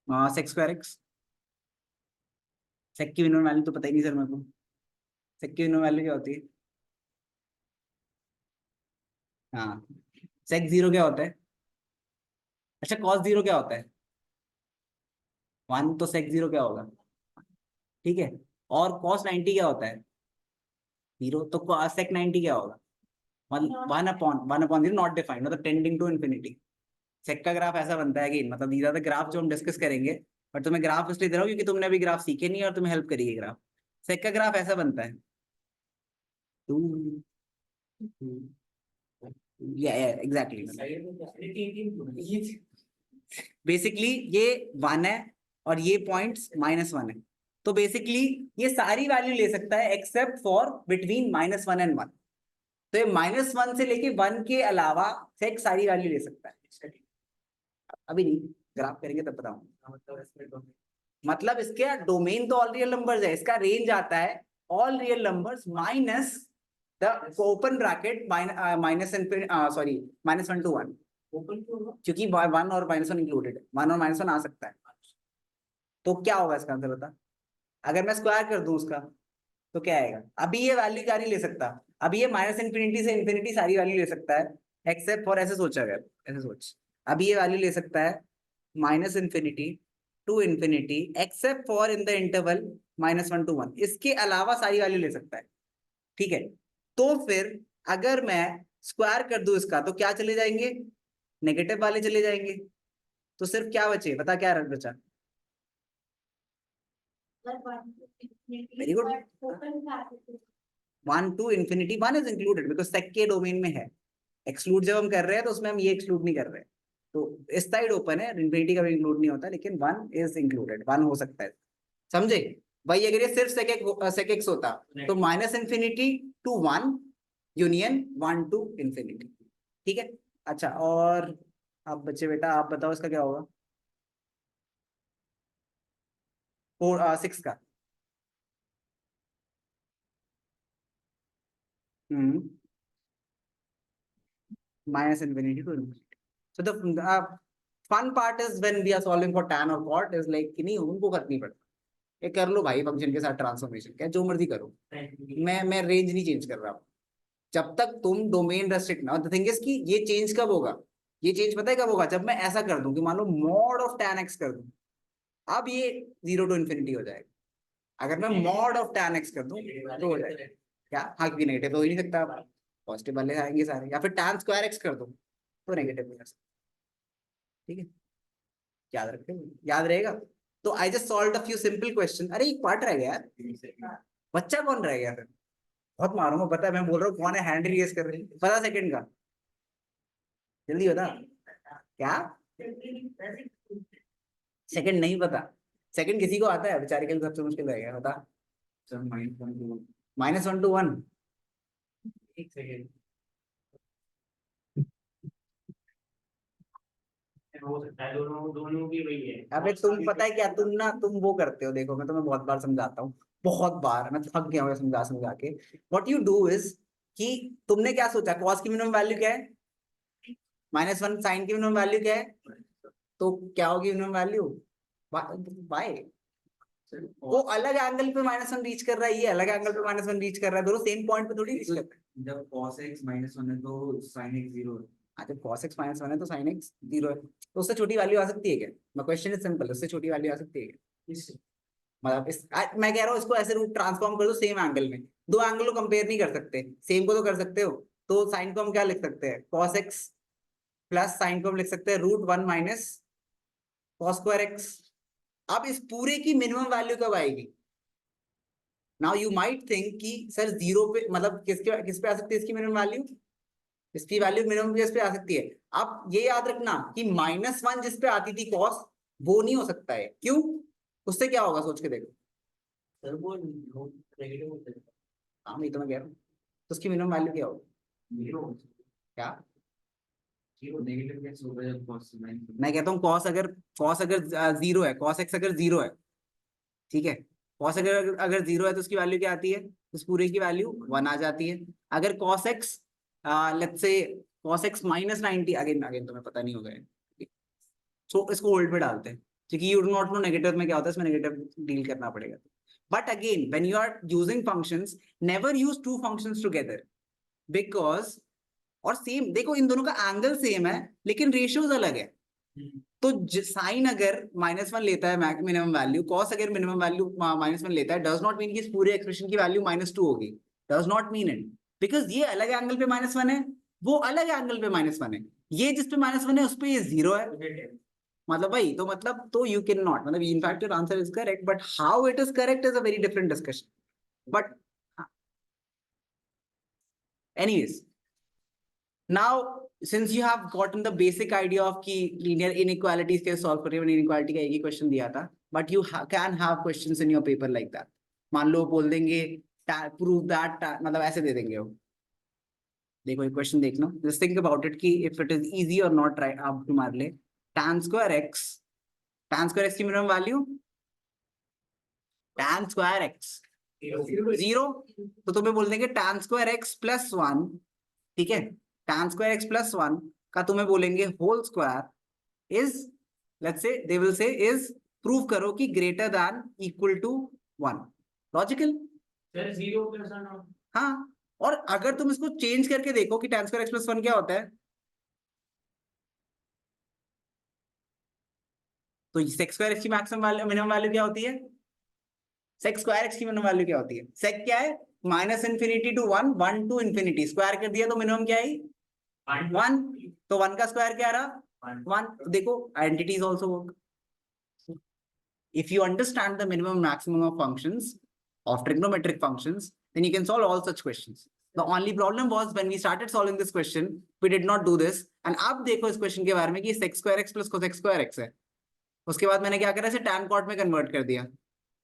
हाँ sec²x, सेक की मिनिमम वैल्यू तो पता ही नहीं सर मेरे को, सेक की मिनिमम वैल्यू क्या होती है, हाँ sec 0 क्या होता है, अच्छा cos 0 क्या होता है, 1, तो sec 0 क्या होगा, ठीक है, और cos 90 क्या होता है, 0, तो sec 90 क्या होगा, 1/0 नॉट डिफाइंड, मतलब टेंडिंग टू इन्फिनिटी, सेक का ग्राफ ऐसा बनता है कि मतलब दीज आर द ग्राफ जो हम डिस्कस करेंगे, पर तुम्हें ग्राफ इसलिए दे रहा हूँ क्योंकि तुमने अभी ग्राफ सीखे नहीं और तुम्हें हेल्प करेगी ग्राफ, सेक का ग्राफ ऐसा बनता है, एग्जैक्टली, बेसिकली ये 1 है और ये पॉइंट्स -1 है, तो बेसिकली ये सारी वैल्यू ले सकता है एक्सेप्ट फॉर बिटवीन -1 and 1, तो ये -1 से लेके 1 के अलावा सेक सारी वैल्यू ले सकता है, अभी नहीं ग्राफ करेंगे तब बताऊंगा, मतलब इसके डोमेन तो ऑल रियल नंबर्स है, इसका रेंज आता है all real numbers minus the open bracket minus sorry -1 to 1 open क्यों होगा? क्योंकि 1 और -1 इंक्लूडेड है, 1 और -1 आ सकता है, तो क्या होगा इसका आंसर बता। अगर मैं स्क्वायर कर दूं उसका तो क्या आएगा। अभी ये वैल्यू क्या नहीं ले सकता, अभी ये -∞ से इंफिनिटी सारी वैल्यू ले सकता है एक्सेप्ट फॉर, ऐसे सोचा अगर, ऐसे सोच, अभी ये वैल्यू ले सकता है -∞ to infinity except for in the interval -1 to 1, इसके अलावा सारी वैल्यू ले सकता है, ठीक है। तो फिर अगर मैं स्क्वायर कर दूं इसका तो क्या चले जाएंगे, नेगेटिव वाले चले जाएंगे, तो सिर्फ क्या बचे बता, क्या बचा। Very good, 1 to infinity, 1 is included because sec के डोमेन में है, एक्सक्लूड जब हम कर रहे हैं तो उसमें हम ये एक्सक्लूड नहीं कर रहे हैं, तो इस साइड ओपन है, इंफिनिटी का भी इंक्लूड नहीं होता, लेकिन 1 इज इंक्लूडेड, 1 हो सकता है, समझे भाई। अगर ये सिर्फ sec x होता तो -∞ to 1 यूनियन 1 to infinity, ठीक है। अच्छा, और अब बच्चे बेटा आप बताओ इसका क्या होगा, 6 का। -∞ to infinity. So the fun part is when we are solving for tan or cot is like कि नहीं उनको फर्क नहीं पड़ता, ये कर लो भाई फंक्शन के साथ ट्रांसफॉर्मेशन, क्या जो मर्जी करो, मैं रेंज नहीं चेंज कर रहा हूँ जब तक तुम डोमेन रेस्ट्रिक्ट ना। द थिंग इज कि ये चेंज कब होगा, ये चेंज पता है कब होगा, जब मैं ऐसा कर दूं कि मान लो मॉड ऑफ tan x कर दूं, अब ये 0 to infinity हो जाएगा। अगर मैं मॉड ऑफ tan x कर दूं तो हो जाएगा क्या, हाँ क्योंकि नेगेटिव तो हो ही नहीं सकता, पॉजिटिव वाले आएंगे सारे, या फिर tan स्क्वायर x कर दूं तो नेगेटिव नहीं कर सकता, ठीक है। याद रखते, याद रहेगा। तो I just solve a few simple question. अरे एक पार्ट रह गया यार, बच्चा कौन रह गया फिर, बहुत मारूंगा पता है, मैं बोल रहा हूँ कौन है हैंड रेज कर रहे, पता सेकंड का, जल्दी बता क्या, सेकंड नहीं पता, सेकंड किसी को आता है बेचारे के लिए सबसे मुश्किल रह गया, बता। -1 to 1, एक सेकंड हो सकता है, दोनों दोनों की वही है। अबे तुम पता है क्या, तुम वो करते हो, देखो मैं तुम्हें बहुत बार समझाता हूँ, बहुत बार, मैं थक गया हूँ समझा समझा के। व्हाट यू डू इज कि तुमने क्या सोचा, कॉस की मिनिमम वैल्यू क्या है -1, साइन की मिनिमम वैल्यू क्या है, तो क्या होगी मिनिमम वैल्यू बाय, वो अलग एंगल पे -1 रीच कर रहा है, ये अलग एंगल पे -1 रीच कर रहा है, दोनों सेम पॉइंट पे थोड़ी रीच कर रहे हैं। जब cos x -1 है तो sin x 0 है। हाँ, जब cos x -1 है तो sin x 0 है, तो उससे छोटी वैल्यू आ सकती है क्या, मैं क्वेश्चन इज सिंपल, उससे छोटी वैल्यू आ सकती है क्या, मतलब मैं कह रहा हूँ इसको ऐसे रूट ट्रांसफॉर्म कर दो सेम एंगल में, दो एंगल को कंपेयर नहीं कर सकते, सेम को तो कर सकते हो, तो साइन को हम क्या लिख सकते हैं, cos x प्लस साइन को हम लिख सकते हैं √1 माइनस cos स्क्वायर x। अब इस पूरे की मिनिमम वैल्यू कब आएगी, नाउ यू माइट थिंक कि सर 0 पे मतलब किस पे आ सकती है इसकी मिनिमम वैल्यू, इसकी वैल्यू मिनिमम किस पे आ सकती है। अब ये याद रखना कि -1 जिस पे आती थी cos, वो नहीं हो सकता है, क्यों, उससे क्या होगा सोच के देखो। सर वो नेगेटिव होता है, हाँ मैं तो मैं कह रहा हूँ, तो उसकी मिनिमम वैल्यू क्या होगी, 0 क्या 0 नेगेटिव कैसे होगा जब cos -1। मैं कहता हूँ cos अगर 0 है, cos x अगर 0 है, ठीक है, cos अगर 0 है तो उसकी वैल्यू क्या आती है, उस पूरे की वैल्यू 1 आ जाती है। अगर cos x let's say cos x -90, again again तुम्हें पता नहीं होगा, सो इसको होल्ड पे डालते हैं, क्योंकि you do not know negative में क्या होता है, इसमें नेगेटिव डील करना पड़ेगा। But again when you are using functions, never use two functions together, because, और सेम देखो इन दोनों का एंगल सेम है लेकिन रेशियोज अलग है, तो साइन अगर -1 लेता है मिनिमम वैल्यू, कॉस अगर मिनिमम वैल्यू -1 लेता है, डज नॉट मीन कि इस पूरे एक्सप्रेशन की वैल्यू -2 होगी, does not mean it, because ये अलग एंगल पे -1 है, वो अलग एंगल पे -1 है, ये जिस पे -1 है उस पे ये 0 है, मतलब भाई तो मतलब तो यू कैन नॉट, मतलब in fact your answer is correct, but how it is correct is a very different discussion, but anyways, now since you have gotten the basic idea of कि linear inequalities के solve करने में inequality का एक ही question दिया था, but you can have questions in your paper like that, मान लो बोल देंगे prove that, मतलब ऐसे दे देंगे वो, देखो एक क्वेश्चन देखना, just think about it कि if it is easy or not, try आप तुम्हारे लिए, tan square x की minimum value, tan square x zero, तो तुम्हें बोल देंगे tan स्क्वायर x प्लस 1, ठीक है, tan स्क्वायर x प्लस 1 का तुम्हें बोलेंगे whole square is, let's say they will say is, prove करो कि greater than equal to 1। Logical? Sir 0 plus 1। हाँ, और अगर तुम इसको चेंज करके देखो कि tan स्क्वायर x प्लस 1 क्या होता है, तो sec स्क्वायर x की मैक्सिमम वैल्यू, मिनिमम वैल्यू क्या होती है? sec स्क्वायर x की मिनिमम वैल्यू क्या होती है? sec क्या है? Minus infinity to 1, 1 to infinity, square कर दिया तो मिनिमम क्या है? 1, तो 1 का स्क्वायर क्या रहा? 1। तो देखो identities also work. If you understand the minimum maximum of functions, of trigonometric functions, then you can solve all such questions. The only problem was when we started solving this question, we did not do this. And अब देखो इस क्वेश्चन के बारे में कि sec square x plus cosec square x है। उसके बाद मैंने क्या करा, इसे tan cot में कन्वर्ट कर दिया।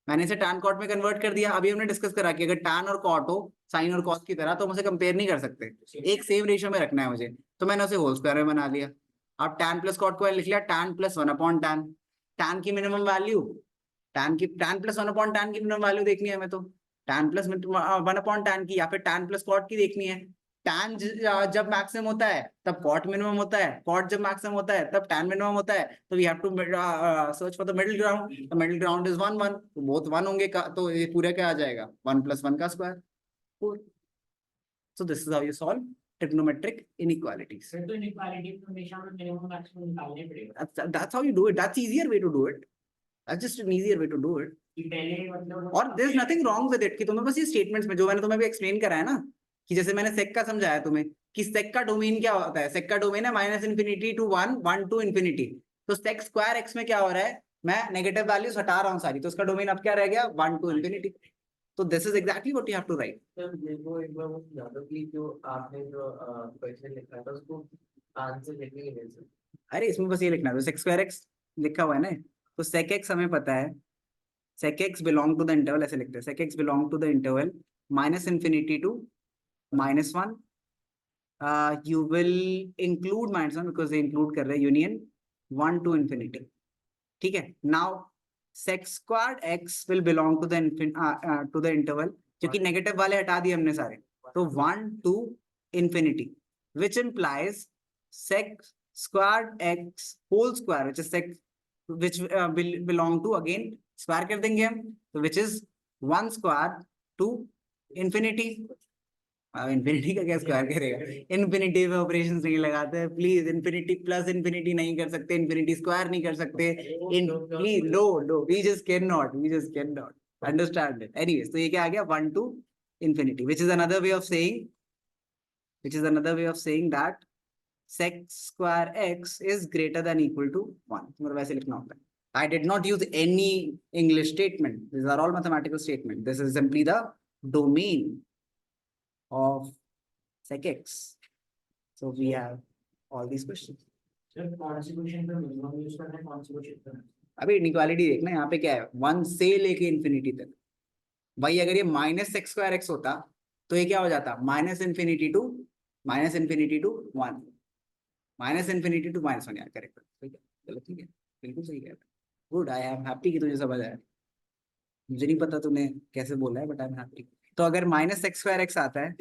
मैंने इसे tan cot में कन्वर्ट कर दिया। अभी हमने डिस्कस करा कि अगर tan और cot हो sin और cos की तरह, तो हम उसे कंपेयर नहीं कर सकते, एक सेम रेशियो में रखना है मुझे, तो मैंने उसे होल स्क्वायर में बना लिया। अब tan प्लस cot को लिख लिया tan प्लस 1/tan। tan की minimum value, tan plus 1/tan की मिनिमम वैल्यू देखनी है हमें, तो tan प्लस 1/tan की, या फिर tan प्लस cot की देखनी है। tan जब मैक्सिमम होता है तब cot मिनिमम होता है, cot जब मैक्सिमम होता है तब tan मिनिमम होता है, तो we have to search for the middle ground. The middle ground is 1 1, तो बोथ 1 होंगे, तो ये पूरा क्या आ जाएगा, 1 + 1 का square, 4। So this is how you solve trigonometric inequalities. Sir तो इनइक्वालिटी तो हमेशा में मिनिमम मैक्सिमम निकालने पड़ेगा। That's how you do it. That's easier way to do it. That's just an easier way to do it. कि पहले मतलब और there's nothing wrong with it कि तुम्हें बस ये स्टेटमेंट्स में, जो मैंने तुम्हें भी एक्सप्लेन करा है ना, कि जैसे मैंने सेक का समझाया तुम्हें कि सेक का डोमेन क्या होता है, सेक का डोमेन है -∞ to 1, 1 to ∞। तो सेक स्क्वायर एक्स में क्या हो रहा है, मैं नेगेटिव वैल्यूज हटा रहा हूँ सारी, तो उसका डोमेन अब क्या रह गया, 1 to ∞। तो this is exactly what you have to write. Sir मेरे को एक बार वो समझा दो कि जो आपने जो क्वेश्चन लिखा था उसको आंसर लिखने के लिए। अरे इसमें बस ये लिखना है, सेक स्क्वायर एक्स लिखा हुआ है ना, तो सेक एक्स हमें पता है, sec x belong to the interval, ऐसे लिखते हैं, sec x belong to the interval -∞ to -1। You will include -1 because they include कर रहे हैं union 1 to ∞। ठीक है, now sec squared x will belong to the interval, क्योंकि नेगेटिव वाले हटा दिए हमने सारे, तो 1 to ∞, which implies sec squared x whole square, which is sec, which will belong to, again square कर देंगे हम, तो which is 1 square to infinity. Infinity का क्या स्क्वायर करेगा, इन्फिनिटी में ऑपरेशंस नहीं लगाते हैं प्लीज, इन्फिनिटी प्लस इन्फिनिटी नहीं कर सकते, इन्फिनिटी स्क्वायर नहीं कर सकते, please no we just can not understand it. Anyways, तो ये क्या आ गया, 1 to ∞, which is another way of saying that sec square x is greater than equal to 1। तुम्हारा वैसे लिखना होता है। I did not use any English statement. These are all mathematical statements. This is simply the domain of sec x. So we have all these questions. Sir कौन सी क्वेश्चन पे मिनिमम यूज करना है, कौन सी क्वेश्चन पे? अभी इनइक्वालिटी देखना, यहाँ पे क्या है, 1 से लेके इन्फिनिटी तक। भाई अगर ये -sec square x होता तो ये क्या हो जाता, -∞ to -1, -∞ to -1 यार, करेक्ट, ठीक है, गलत नहीं है, बिल्कुल सही है। गुड, आई एम हैप्पी कि तुझे समझ आया। मुझे नहीं पता तूने कैसे बोला है, बट आई एम हैप्पी। तो अगर -sec square x आता है,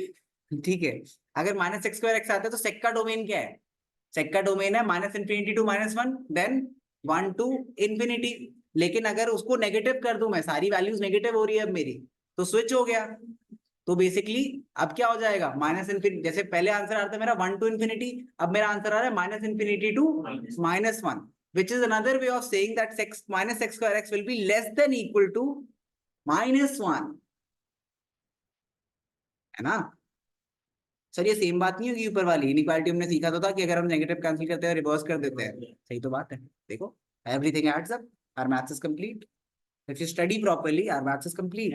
ठीक है, अगर -sec square x आता है तो सेक का डोमेन क्या है, सेक का डोमेन है -∞ to -1, देन 1 to ∞। लेकिन अगर उसको नेगेटिव कर दूं मैं, सारी वैल्यूज नेगेटिव हो रही है अब मेरी, तो स्विच हो गया, तो बेसिकली अब क्या हो जाएगा, -∞, जैसे पहले आंसर आ रहा था मेरा 1 to ∞, अब मेरा आंसर आ रहा है -∞ to -1, which is another way of saying that -sec square x will be less than equal to -1, है ना। सर ये सेम बात नहीं होगी ऊपर वाली इनइक्वालिटी, हमने सीखा तो था कि अगर हम नेगेटिव कैंसिल करते हैं रिवर्स कर देते हैं, सही तो बात है। देखो everything adds up, our maths is complete, if you study properly our maths is complete.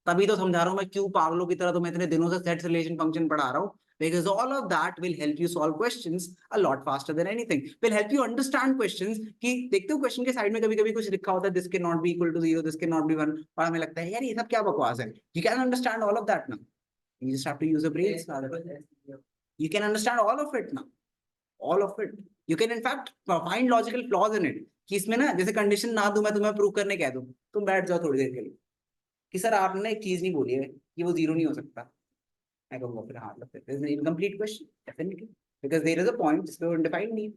तभी तो समझा रहा हूँ मैं, क्यों पागलों की तरह तो मैं इतने दिनों से सेट रिलेशन फंक्शन पढ़ा रहा हूँ, because all of that will help you solve questions a lot faster than anything, will help you understand questions। कि देखते हो क्वेश्चन के साइड में कभी कभी कुछ लिखा होता है, this cannot be equal to 0, this cannot be 1, और हमें लगता है यार ये सब क्या बकवास है। You can understand all of that now, you just have to use your brains, you can understand all of it now, all of it, you can in fact find logical flaws in it, कि इसमें ना जैसे कंडीशन ना दूं मैं तुम्हें प्रूव करने कह दूं, तुम बैठ जाओ थोड़ी देर के लिए, कि सर आपने एक चीज नहीं बोली है कि वो जीरो नहीं हो सकता, मैं कहूँगा फिर हाँ मतलब incomplete question definitely, because there is a point जिसपे अनडिफाइंड नहीं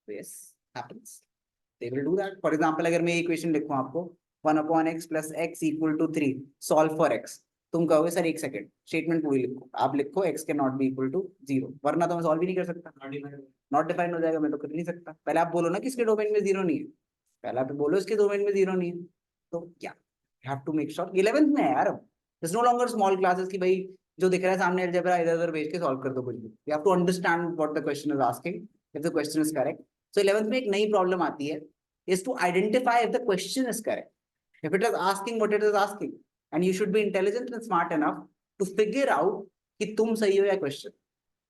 है। Yes happens, they will do that. For example अगर मैं इक्वेशन लिखूं आपको 1/x + x = 3, solve for x, तुम कहोगे सर एक सेकंड स्टेटमेंट पूरी लिखो, आप लिखो x can not be equal to 0, वरना तो मैं सॉल्व ही नहीं कर सकता, नॉट डिफाइंड हो जाएगा, मैं तो कर नहीं सकता। पहले आप बोलो ना किसके डोमेन में जीरो नहीं है, पहले आप बोलो इसके डोमेन में जीरो नहीं है, तो क्या you have to make sure 11th में है यार, it's no longer small classes की भाई जो दिख रहा है सामने अलजेब्रा इधर उधर भेज के सॉल्व कर दो कुछ भी, you have to understand what the question is asking, if the question is correct. So 11th में एक नई प्रॉब्लम आती है, is to identify if the question is correct. If it is asking what it is asking, and you should be intelligent and smart enough to figure out कि तुम सही हो या question.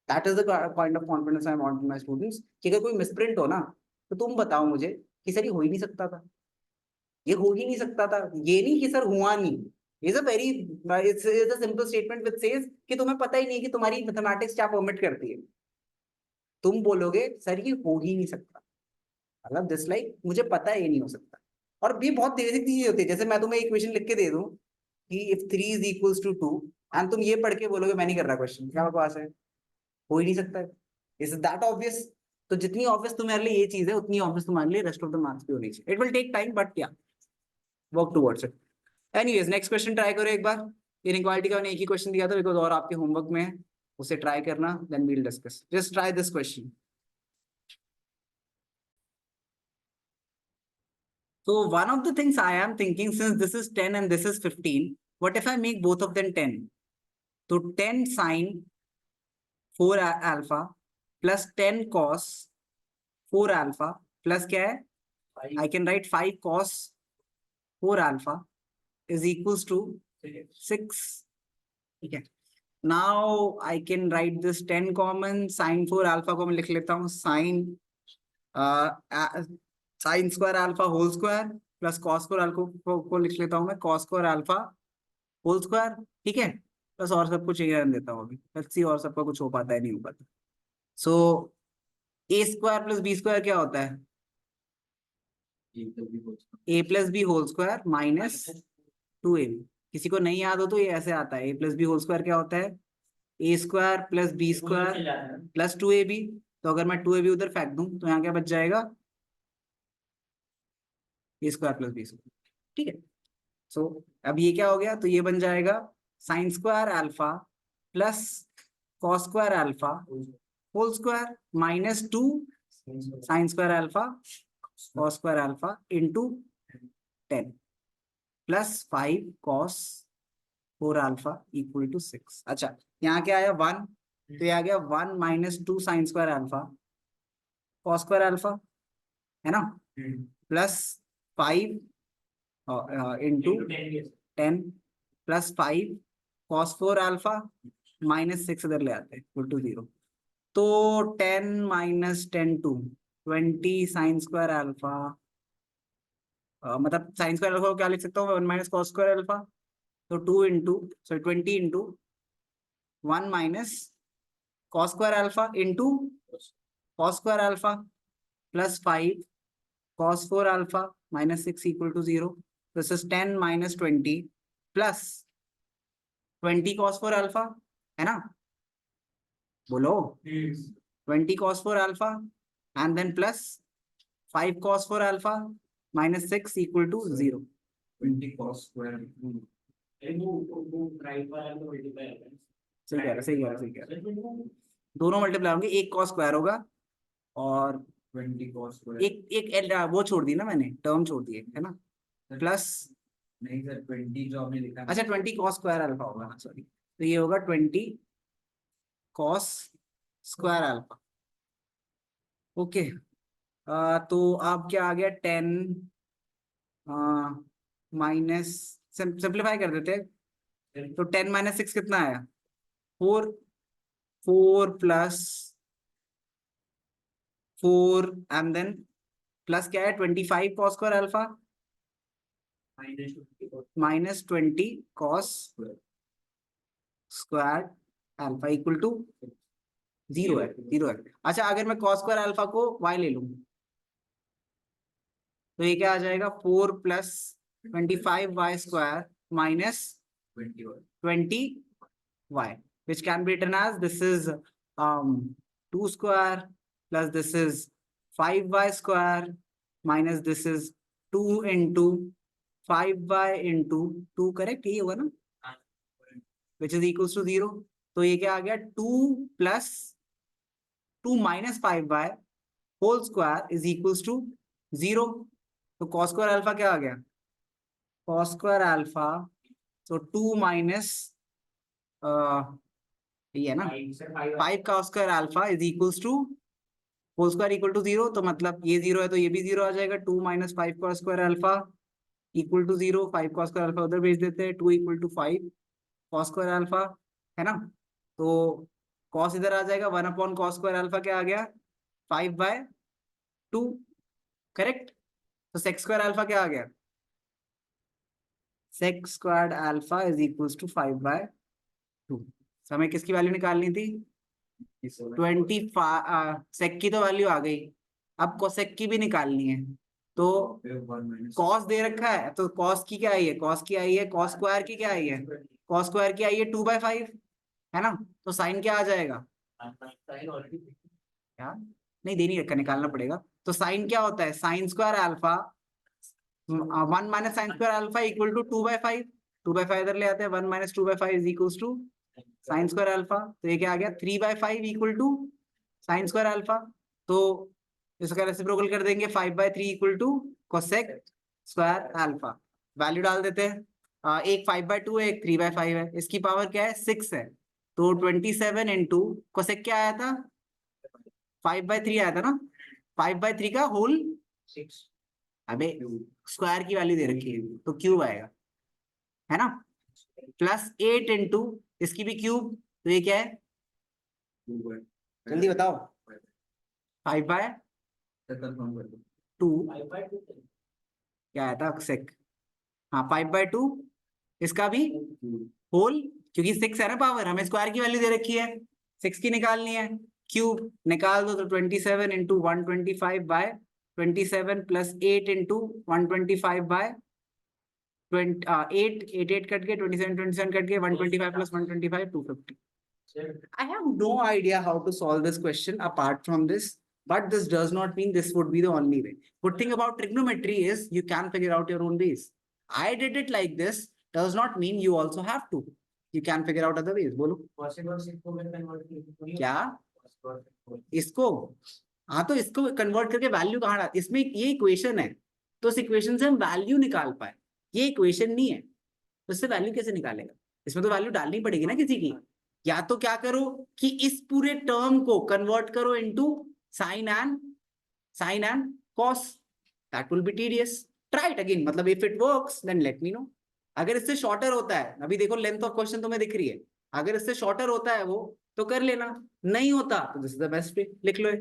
That is the kind of confidence I want in my students. कि अगर कोई misprint हो ना, तो तुम बताओ मुझे कि सर ये हो ही नहीं सकता था, ये हो ही नहीं सकता था, ये नहीं कि सर हुआ नहीं। It's a very, it's a simple statement which says कि तुम्हें पता ही नहीं कि तुम्हारी मैथमेटिक्स क्या परमिट करती है। तुम बोलोगे सर ये हो ही नहीं सकता, मतलब दिस लाइक मुझे पता है ये नहीं हो सकता। और भी बहुत बेसिक चीजें होती है, जैसे मैं तुम्हें इक्वेशन लिख के दे दूं कि if 3 is equals to 2 and तुम ये पढ़ के बोलोगे मैं नहीं कर रहा क्वेश्चन, क्या बकवास है, हो ही नहीं सकता है, इज दैट ऑब्वियस। तो जितनी ऑब्वियस तुम्हारे लिए ये चीज है उतनी ऑब्वियस तुम्हारे लिए रेस्ट ऑफ द मार्क्स भी होनी चाहिए। It will take time but या work towards it. Anyways next question try करो एक बार, इनइक्वालिटी का मैंने एक ही क्वेश्चन दिया था बिकॉज और आपके होमवर्क में है, उसे ट्राई करना, then we will discuss. Just try this question. So one of the things I am thinking, since this is 10 and this is 15, what if I make both of them 10? So 10 sin 4 alpha plus 10 cos 4 alpha plus क्या है? I can write 5 cos 4 alpha is equals to 6. Okay. Now I can write this 10 common, sin 4 alpha को मैं लिख लेता हूँ sin sin square alpha whole square plus cos square alpha को लिख लेता हूं मैं cos square alpha whole square, ठीक है, बस और सब कुछ यही देता हूं अभी, लेट्स सी और सबका कुछ हो पाता है नहीं हो पाता। So a square plus B square क्या होता है? A plus b whole square minus 2ab। किसी को नहीं याद हो तो ये ऐसे आता है, a plus b whole square क्या होता है? A square plus B square plus 2ab। तो अगर मैं 2ab उधर फेंक दूं तो यहाँ क्या बच जाएगा? ए स्क्वायर प्लस बी स्क्वायर, ठीक है। सो अब ये क्या हो गया, तो ये बन जाएगा sine square alpha plus cos square alpha whole square minus 2 sine square alpha cos square alpha into 10 plus 5 cos 4 alpha equal to 6। अच्छा यहाँ क्या आया 1, तो ये आ गया 1 minus 2 sine square alpha cos square alpha, है ना, plus 5 into 10 plus 5 cos 4 alpha minus 6 इधर ले आते हैं इक्वल टू 0। तो 10 माइनस 10 2 20 साइन स्क्वायर अल्फा, मतलब साइन स्क्वायर अल्फा को क्या लिख सकता हूँ 1 माइनस कॉस स्क्वायर अल्फा, तो 2 into 20 into 1 minus cos square alpha into cos square alpha plus 5 cos 4 alpha minus 6 equal to 0. This is 10 minus 20 plus 20 cos 4 alpha, है ना, बोलो 20 cos 4 alpha and then plus 5 cos 4 alpha minus 6 equal to 0. 20 cos square. सही कह रहा सही कह रहा सही कह रहा, दोनों मल्टीप्लाई होंगे, एक cos स्क्वायर होगा और 20 cos square. एक वो छोड़ दी ना मैंने, टर्म छोड़ दी है ना, प्लस नहीं सर 20 जो आपने लिखा, अच्छा 20 cos स्क्वायर अल्फा होगा, सॉरी, तो ये होगा 20 cos स्क्वायर अल्फा। ओके, तो अब क्या आ गया 10 माइनस, सिंप्लीफाई कर देते हैं, तो 10 माइनस 6 कितना आया 4, 4 प्लस 4 एंड देन प्लस क्या है 25 cos square alpha minus 20 cos square alpha equal to 0 है, 0 है। अच्छा अगर मैं cos स्क्वायर अल्फा को y ले लूं तो ये क्या आ जाएगा 4 plus 25 y square minus 20y, which can be written as this is 2 square plus this is 5y square minus this is 2 into 5y into 2, correct? ये होगा ना, which is equals to 0. तो ये क्या आ गया, 2 plus 2 minus 5y whole square is equals to 0. तो cos square alpha क्या आ गया, cos square alpha, so 2 minus ये है ना 5 cos square alpha is equals to whole square equal to 0. तो मतलब ये 0 है तो ये भी 0 आ जाएगा. 2 minus 5 cos square alpha equal to 0. 5 cos square alpha उधर भेज देते हैं. 2 equal to 5 cos square alpha, है ना. तो cos इधर आ जाएगा, 1 upon cos square alpha क्या आ गया, 5/2, करेक्ट. तो sec square alpha क्या आ गया, sec squared alpha is equals to 5/2. हमें किसकी वैल्यू निकालनी थी, 25. sec की तो वैल्यू आ गई, अब cosec की भी निकालनी है. तो cos दे रखा है तो cos की क्या आई है, cos की आई है, cos स्क्वायर की क्या आई है, cos स्क्वायर की आई है 2/5, है ना. तो sin क्या आ जाएगा, क्या नहीं देनी रखा, निकालना पड़ेगा. तो sin क्या होता है, sin square alpha 1 minus sin square alpha equal to 2/5. 2/5 इधर ले आते हैं, 1 minus 2/5 is equals to sin square alpha. तो ये क्या आ गया, 3/5 equal to sin square alpha. तो इसका रेसिप्रोकल कर देंगे, 5/3 equal to cosec square alpha. Value डाल देते हैं, एक 5/2 है, एक 3/5 है. इसकी पावर क्या है, 6 है. तो 27 इंटू cosec क्या आया था, 5/3 आया था ना. 5/3 का होल, अबे स्क्वायर की वैल्यू दे रखी है तो क्यूब आएगा, है ना. प्लस 8 इंटू इसकी भी क्यूब, तो ये क्या है, जल्दी बताओ, 5/2 क्या आया था सेक, हाँ 5/2. इसका भी होल, क्योंकि 6 है ना पावर, हमें स्क्वायर की वैल्यू दे रखी है, 6 की निकालनी है. क्यूब निकाल दो तो 27 इंटू 125/27 प्लस 8 इंटू 125/8, 8 कट के 27 कट के 125 plus 125 250. I have no idea how to solve this question apart from this, but this does not mean this would be the only way. Good thing about trigonometry is you can figure out your own ways. I did it like this, does not mean you also have to. You can figure out other ways. बोलो क्या इसको, हाँ तो इसको कन्वर्ट करके वैल्यू कहाँ डाल, इसमें ये इक्वेशन है तो इस इक्वेशन से हम वैल्यू निकाल पाए. ये इक्वेशन नहीं है तो इससे वैल्यू कैसे निकालेगा, इसमें तो वैल्यू डालनी पड़ेगी ना किसी की. या तो क्या करो कि इस पूरे टर्म को कन्वर्ट करो into sine and cos, that will be tedious. Try it again, मतलब if it works then let me know. अगर इससे शॉर्टर होता है, अभी देखो लेंथ ऑफ क्वेश्चन तुम्हें दिख रही है, अगर इससे शॉर्टर होता है वो तो कर लेना, नहीं होता तो this is the best way, लिख लो.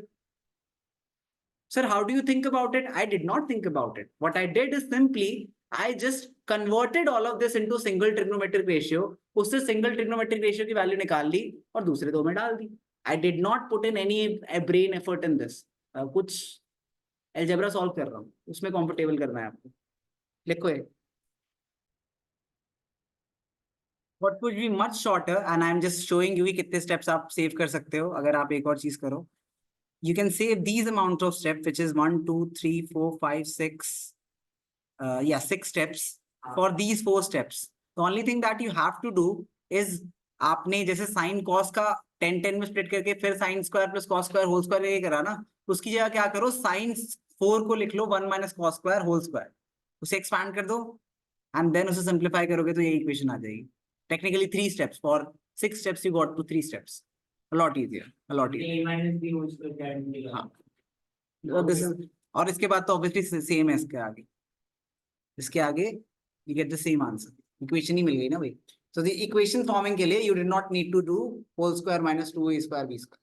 Sir, how do you think about it? I did not think about it. What I did is simply I just converted all of this into single trigonometric ratio. उससे single trigonometric ratio की वैल्यू निकाल ली और दूसरे दो में डाल दी. I did not put in any brain effort in this. कुछ algebra solve कर रहा हूँ, उसमें comfortable करना है आपको. लिखो ये. What would be much shorter, and I am just showing you कि कितने steps आप save कर सकते हो अगर आप एक और चीज करो. You can save these amount of steps, which is 1, 2, 3, 4, 5, 6. Yeah, 6 steps for these 4 steps. The only thing that you have to do is आपने जैसे sin cos का 10 में split करके फिर sin square plus cos square whole square ये करा ना, उसकी जगह क्या करो, sin 4 को लिख लो 1 minus cos square whole square, उसे expand कर दो and then उसे simplify करोगे तो ये equation आ जाएगी. Technically 3 steps, for 6 steps you got to 3 steps. A lot easier, a lot easier. हाँ. So this is, और इसके बाद तो obviously same है इसके आगे you get the same answer. Equation ही मिल गई ना भाई. So the equation forming के लिए you did not need to do whole square minus 2a square b square.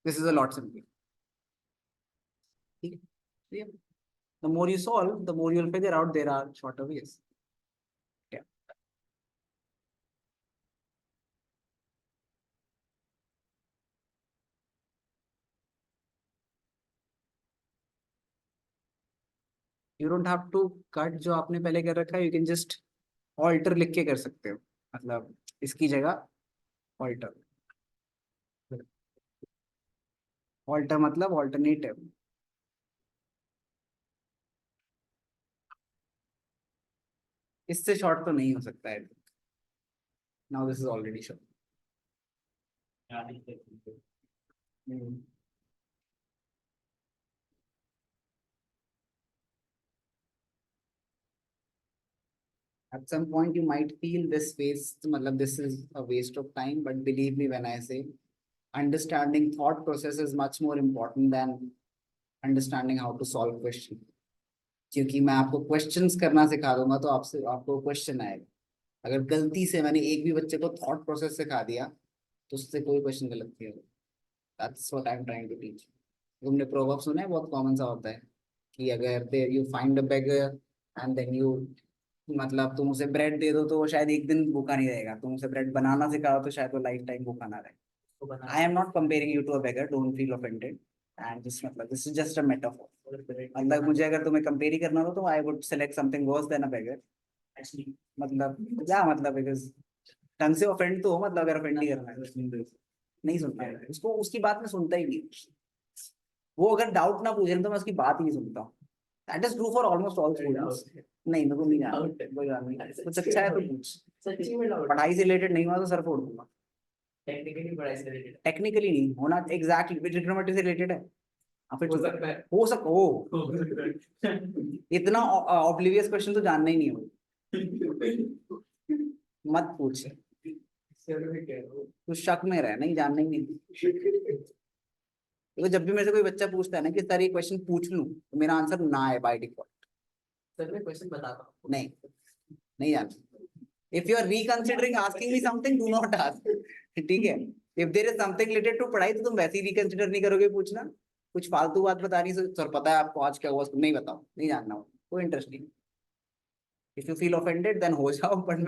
This is a lot simpler. ठीक है. The more you solve, the more you will figure out there are shorter ways. You don't have to cut जो आपने पहले कर रखा है, you can just ऑल्टर लिख के कर सकते हो, मतलब इसकी जगह ऑल्टर। ऑल्टर मतलब ऑल्टरनेटिव। इससे शॉर्ट तो नहीं हो सकता है। Now this is already short. At some point you might feel this waste, मतलब this is a waste of time, but believe me when I say understanding thought process is much more important than understanding how to solve question. क्योंकि मैं आपको क्वेश्चंस करना सिखा दूंगा तो आपसे आपको क्वेश्चन आएगा। अगर गलती से मैंने एक भी बच्चे को थॉट प्रोसेस सिखा दिया तो उससे कोई क्वेश्चन गलत नहीं होगा। That's what I am trying to teach. तुमने प्रोवर्ब सुना है, बहुत कॉमन सा होता है कि अगर they you find a beggar and then you, मतलब तुम उसे ब्रेड दे दो तो वो शायद एक दिन भूखा नहीं रहेगा, तुम उसे ब्रेड बनाना सिखाओ तो शायद वो लाइफ टाइम भूखा ना रहे। I am not comparing you to a beggar, don't feel offended. And just मतलब this is just a metaphor. मतलब मुझे अगर तुम्हें कंपेयर ही करना हो तो I would select something worse than a beggar. Actually, मतलब क्या मतलब, because ढंग से ऑफेंड तो हो, मतलब अगर ऑफेंड नहीं करना है नहीं सुनता है उसको, उसकी बात में सुनता ही नहीं। वो अगर डाउट ना पूछे तो मैं उसकी बात ही नहीं सुनता हूँ। That is true for almost all students. नहीं मेरे को नहीं जानना, कोई बात नहीं, कुछ अच्छा है तो पूछ। सच्ची में डाउट पढ़ाई से रिलेटेड नहीं हुआ तो सर फोड़ दूंगा। टेक्निकली पढ़ाई से रिलेटेड टेक्निकली नहीं होना, एग्जैक्टली ट्रिग्नोमेट्री से रिलेटेड है। आप हो सकता है हो सक हो इतना ऑब्लिवियस क्वेश्चन तो जानना ही नहीं हो, मत पूछ। तू शक में रह, नहीं जानना ही नहीं। तो जब भी मेरे से कोई बच्चा पूछता है ना कि सर ये क्वेश्चन पूछ लूं, तो मेरा आंसर ना है बाय डिफॉल्ट। सर मैं क्वेश्चन बताता हूँ नहीं, नहीं जानना। If you are reconsidering asking me something, do not ask. ठीक है, if there is something related to पढ़ाई तो तुम वैसे ही रिकंसिडर नहीं करोगे पूछना। कुछ फालतू बात बता रही सर पता है आपको आज क्या हुआ, नहीं बताओ, नहीं जानना, कोई इंटरेस्ट नहीं। If you feel offended then हो जाओ, बट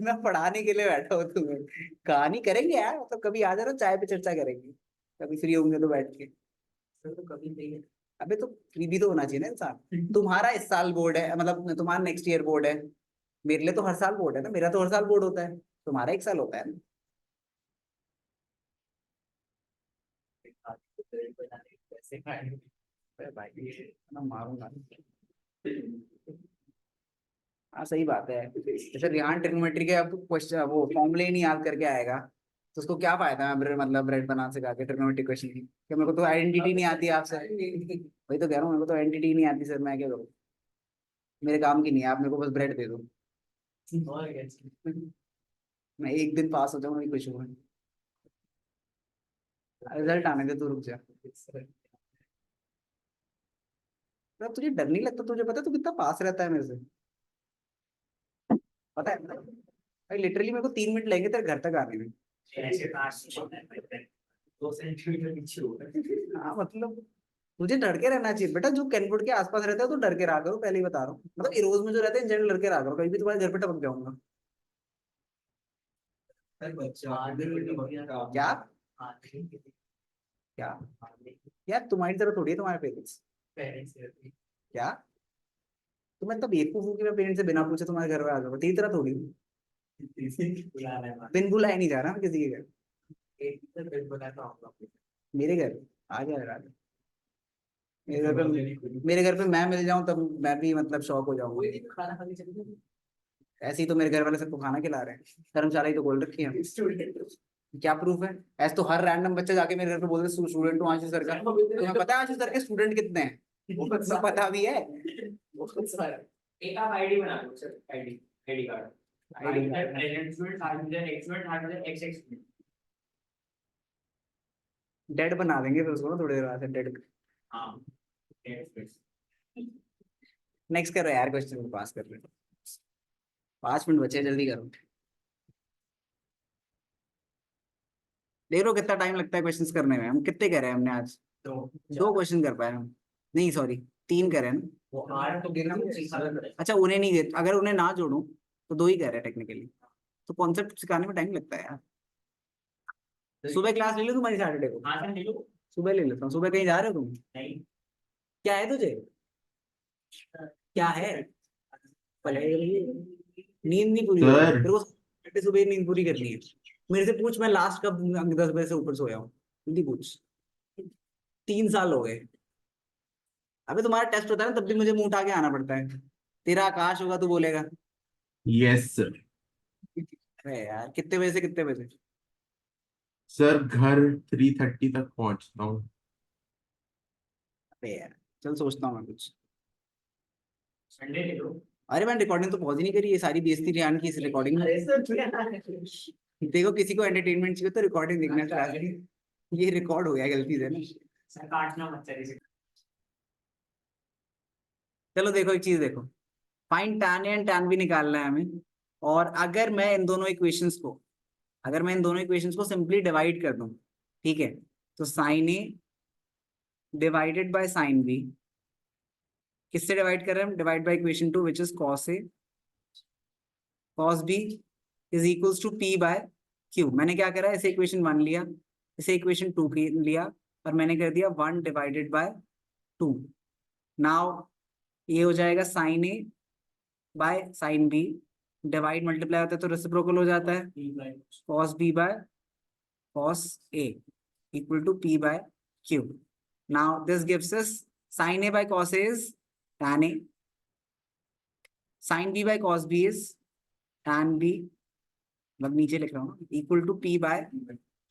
मैं पढ़ाने के लिए बैठा हूँ तुम्हें। कहानी करेंगे यार, मतलब कभी आ जाना, चाय पे चर्चा करेंगे, कभी फ्री होंगे तो बैठ के। सर तो कभी नहीं है अबे तो फ्री भी तो होना चाहिए ना इंसान। तुम्हारा इस साल बोर्ड है, मतलब तुम्हारा नेक्स्ट ईयर बोर्ड है, मेरे लिए तो हर साल बोर्ड है ना, मेरा तो हर साल बोर्ड होता है, तुम्हारा एक साल होता है ना। पैसे खाएंगे अरे भाई मैं मारूंगा। हाँ सही बात है। जैसे रिहान ट्रिग्नोमेट्री के अब क्वेश्चन वो फॉर्मूले ही नहीं याद करके आएगा तो उसको क्या फायदा है मतलब ब्रेड बना सिखा के ट्रिग्नोमेट्री क्वेश्चन की, कि मेरे को तो आइडेंटिटी नहीं आती आपसे। वही तो कह रहा हूँ, मेरे को तो आइडेंटिटी नहीं आती सर, मैं क्या करूँ, मेरे काम की नहीं है, आप मेरे को बस ब्रेड दे दो। और क्या मैं एक दिन पास हो जाऊँ वही खुश हूँ। रिजल्ट आने दे, तू रुक जा। तो तुझे डर नहीं लगता, तुझे पता है तू कितना पास रहता है मेरे से, पता है भाई, लिटरली मेरे को 3 मिनट लगेंगे तेरे घर तक आने में। ऐसे पास 2 सेंटीमीटर पीछे होगा। हाँ मतलब तुझे डर के रहना चाहिए बेटा, जो कैनपुट के आसपास रहता है तो डर के रहा करो, पहले ही बता रहा हूँ, मतलब इरोज में जो रहते हैं जनरल डर के रहा करो, कहीं भी तुम्हारे घर पे टपक जाऊंगा। क्या क्या यार, तुम्हारी तरह थोड़ी है तुम्हारे पेरेंट्स। क्या तुम्हें तब बेवकूफ हूँ कि मैं पेरेंट्स से बिना पूछे तुम्हारे घर में आ जाऊंगा, तेरी तरह थोड़ी हूँ। बिन बुलाए नहीं जा रहा मैं किसी के घर। मेरे घर आ गया यार, मेरे घर पे मैं मिल जाऊं तब मैं भी मतलब शौक हो जाऊंगा। खाना खाने चले जाओ ऐसे ही तो मेरे घर वाले सबको खाना खिला रहे हैं, धर्मशाला ही तो खोल रखी है। क्या प्रूफ है? ऐसे तो हर रैंडम बच्चा जाके मेरे घर पे बोलते स्टूडेंट हूँ आशीष सर का। तुम्हें पता है आशीष सर के स्टूडेंट कितने हैं? वो पता भी है। एक आप आईडी बना लो sir, ID ID card, ID present student, hard user, ex student, hard user, ex ex student. डेड बना देंगे फिर उसको ना थोड़ी देर बाद डेड। हाँ नेक्स्ट करो यार, क्वेश्चन को पास कर लो, 5 मिनट बचे, जल्दी करो। देख लो कितना टाइम लगता है क्वेश्चंस करने में, हम कितने करे हैं हमने आज? तो 2 क्वेश्चन कर पाए हम, नहीं सॉरी 3 करे हैं ना। वो आठ तो गिरना अच्छा उन्हें नहीं दे, अगर उन्हें ना जोड़ूं तो 2 ही कह रहे हैं टेक्निकली, तो कॉन्सेप्ट सिखाने में टाइम लगता है यार। सुबह क्लास ले लो तुम्हारी सैटरडे को, हाँ सर ले लो। सुबह ले लेता हूँ। सुबह कहीं जा रहे हो तुम? नहीं क्या है तुझे, क्या है? पढ़ाई नींद नहीं पूरी हो रही Sir. तेरे को सुबह नींद पूरी करनी है। मेरे से पूछ मैं लास्ट कब 10 बजे से ऊपर सोया हूँ, जल्दी पूछ। 3 साल हो गए। अबे तुम्हारा टेस्ट होता है ना तब भी मुझे मुंह उठा के आना पड़ता है। तेरा आकाश होगा तो बोलेगा। Yes, sir. अरे यार कितने बजे से कितने बजे? सर घर 3:30 तक पहुंचता हूँ। अरे यार चल सोचता हूँ मैं कुछ। संडे ले लो। अरे मैंने रिकॉर्डिंग तो पॉज ही नहीं करी, ये सारी बेइज्जती रियान की इस रिकॉर्डिंग में। अरे सर देखो किसी को एंटरटेनमेंट चाहिए तो रिकॉर्डिंग देखना चाहिए। ये रिकॉर्ड हो गया गलती से ना। सर काटना मत सर इसे। चलो देखो एक चीज देखो, find tan A and tan B निकालना है हमें। और अगर मैं इन दोनों इक्वेशंस को सिंपली डिवाइड कर दूं, ठीक है, तो sin A divided by sin B, किससे डिवाइड कर रहे हैं हम? डिवाइड बाय इक्वेशन 2 विच इज cos A cos B is equals to P by Q। मैंने क्या करा, इसे इक्वेशन 1 लिया, इसे इक्वेशन 2 लिया, और मैंने कर दिया 1 डिवाइडेड बाय 2। नाउ ये हो जाएगा sin A by sin B, divide multiply होता है तो रेसिप्रोकल हो जाता है, cos B by cos A equal to P by Q। Now this gives us sin A by cos A is tan A, sin B by cos B is tan B, मतलब नीचे लिख रहा हूँ, equal to P by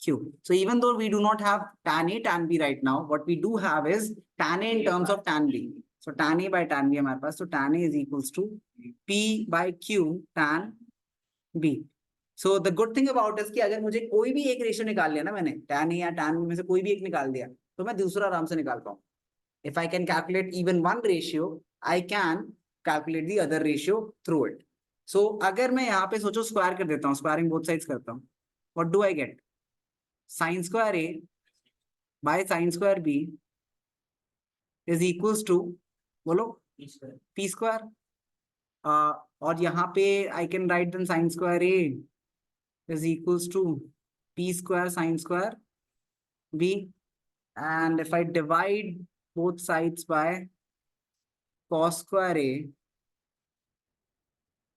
Q. So even though we do not have tan A, tan B right now, what we do have is tan A in terms of tan B. So tan A by tan B हमारे पास, so tan A is equals to P by Q tan B. So the good thing about is कि अगर मुझे कोई भी एक रेशियो निकाल लिया ना मैंने, tan A या tan B में से कोई भी एक निकाल दिया, तो मैं दूसरा आराम से निकाल पाऊँ। If I can calculate even one ratio, I can calculate the other ratio through it. So अगर मैं यहाँ पे सोचो स्क्वायर कर देता हूँ, स्क्वायरिंग बोथ साइड्स करता हूँ, what do I get? Sin square A by sin square B is equals to, बोलो, P square. और यहाँ पे I can write then sin square A is equals to P square sin square B. And if I divide both sides by cos square A,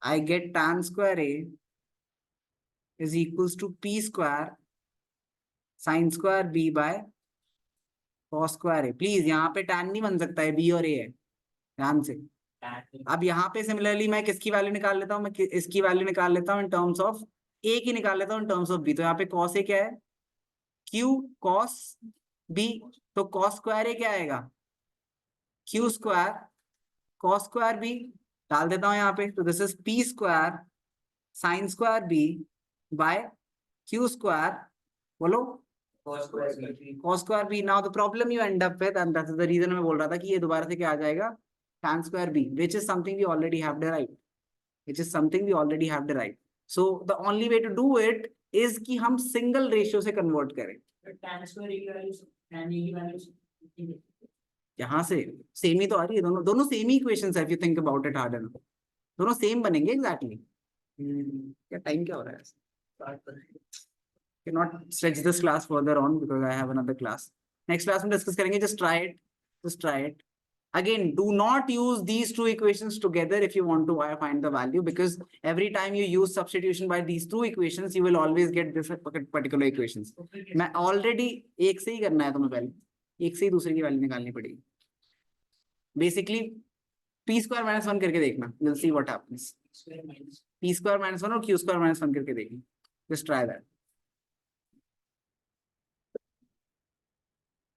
I get tan square A is equals to P square sin square B by cos square A. Please यहाँ पे tan नहीं बन सकता है, B और A है, ध्यान से। अब यहाँ पे सिमिलरली मैं किसकी वैल्यू निकाल लेता हूँ, मैं इसकी वैल्यू निकाल लेता हूँ इन टर्म्स ऑफ A की निकाल लेता हूँ इन टर्म्स ऑफ B। तो यहाँ पे cos A क्या है? Q cos B, तो cos square A क्या आएगा? Q square cos square B, डाल देता हूँ यहाँ पे, तो this is P square sin square B by Q square, बोलो, cos square B. Now the problem you end up with, and that is the reason मैं बोल रहा था कि ये दोबारा से क्या आ जाएगा, tan square B, which is something we already have derived. So the only way to do it is कि हम single ratio से convert करें। tan square A की वैल्यू tan A की वैल्यू यहाँ से सेम ही तो आ रही है, दोनों सेम ही इक्वेशंस है, if you think about it hard enough, दोनों सेम बनेंगे एग्जैक्टली। क्या टाइम क्या हो रहा है? Cannot stretch this class further on because I have another class. Next class में discuss करेंगे, just try it. Again, do not use these two equations together if you want to find the value, because every time you use substitution by these two equations, you will always get this particular equations. मैं already एक से ही करना है तुम्हें, पहले एक से ही दूसरे की वैल्यू निकालनी पड़ेगी। Basically, p square minus 1 करके देखना, you'll see what happens. p square minus 1 और q square minus 1 करके देखना, just try that.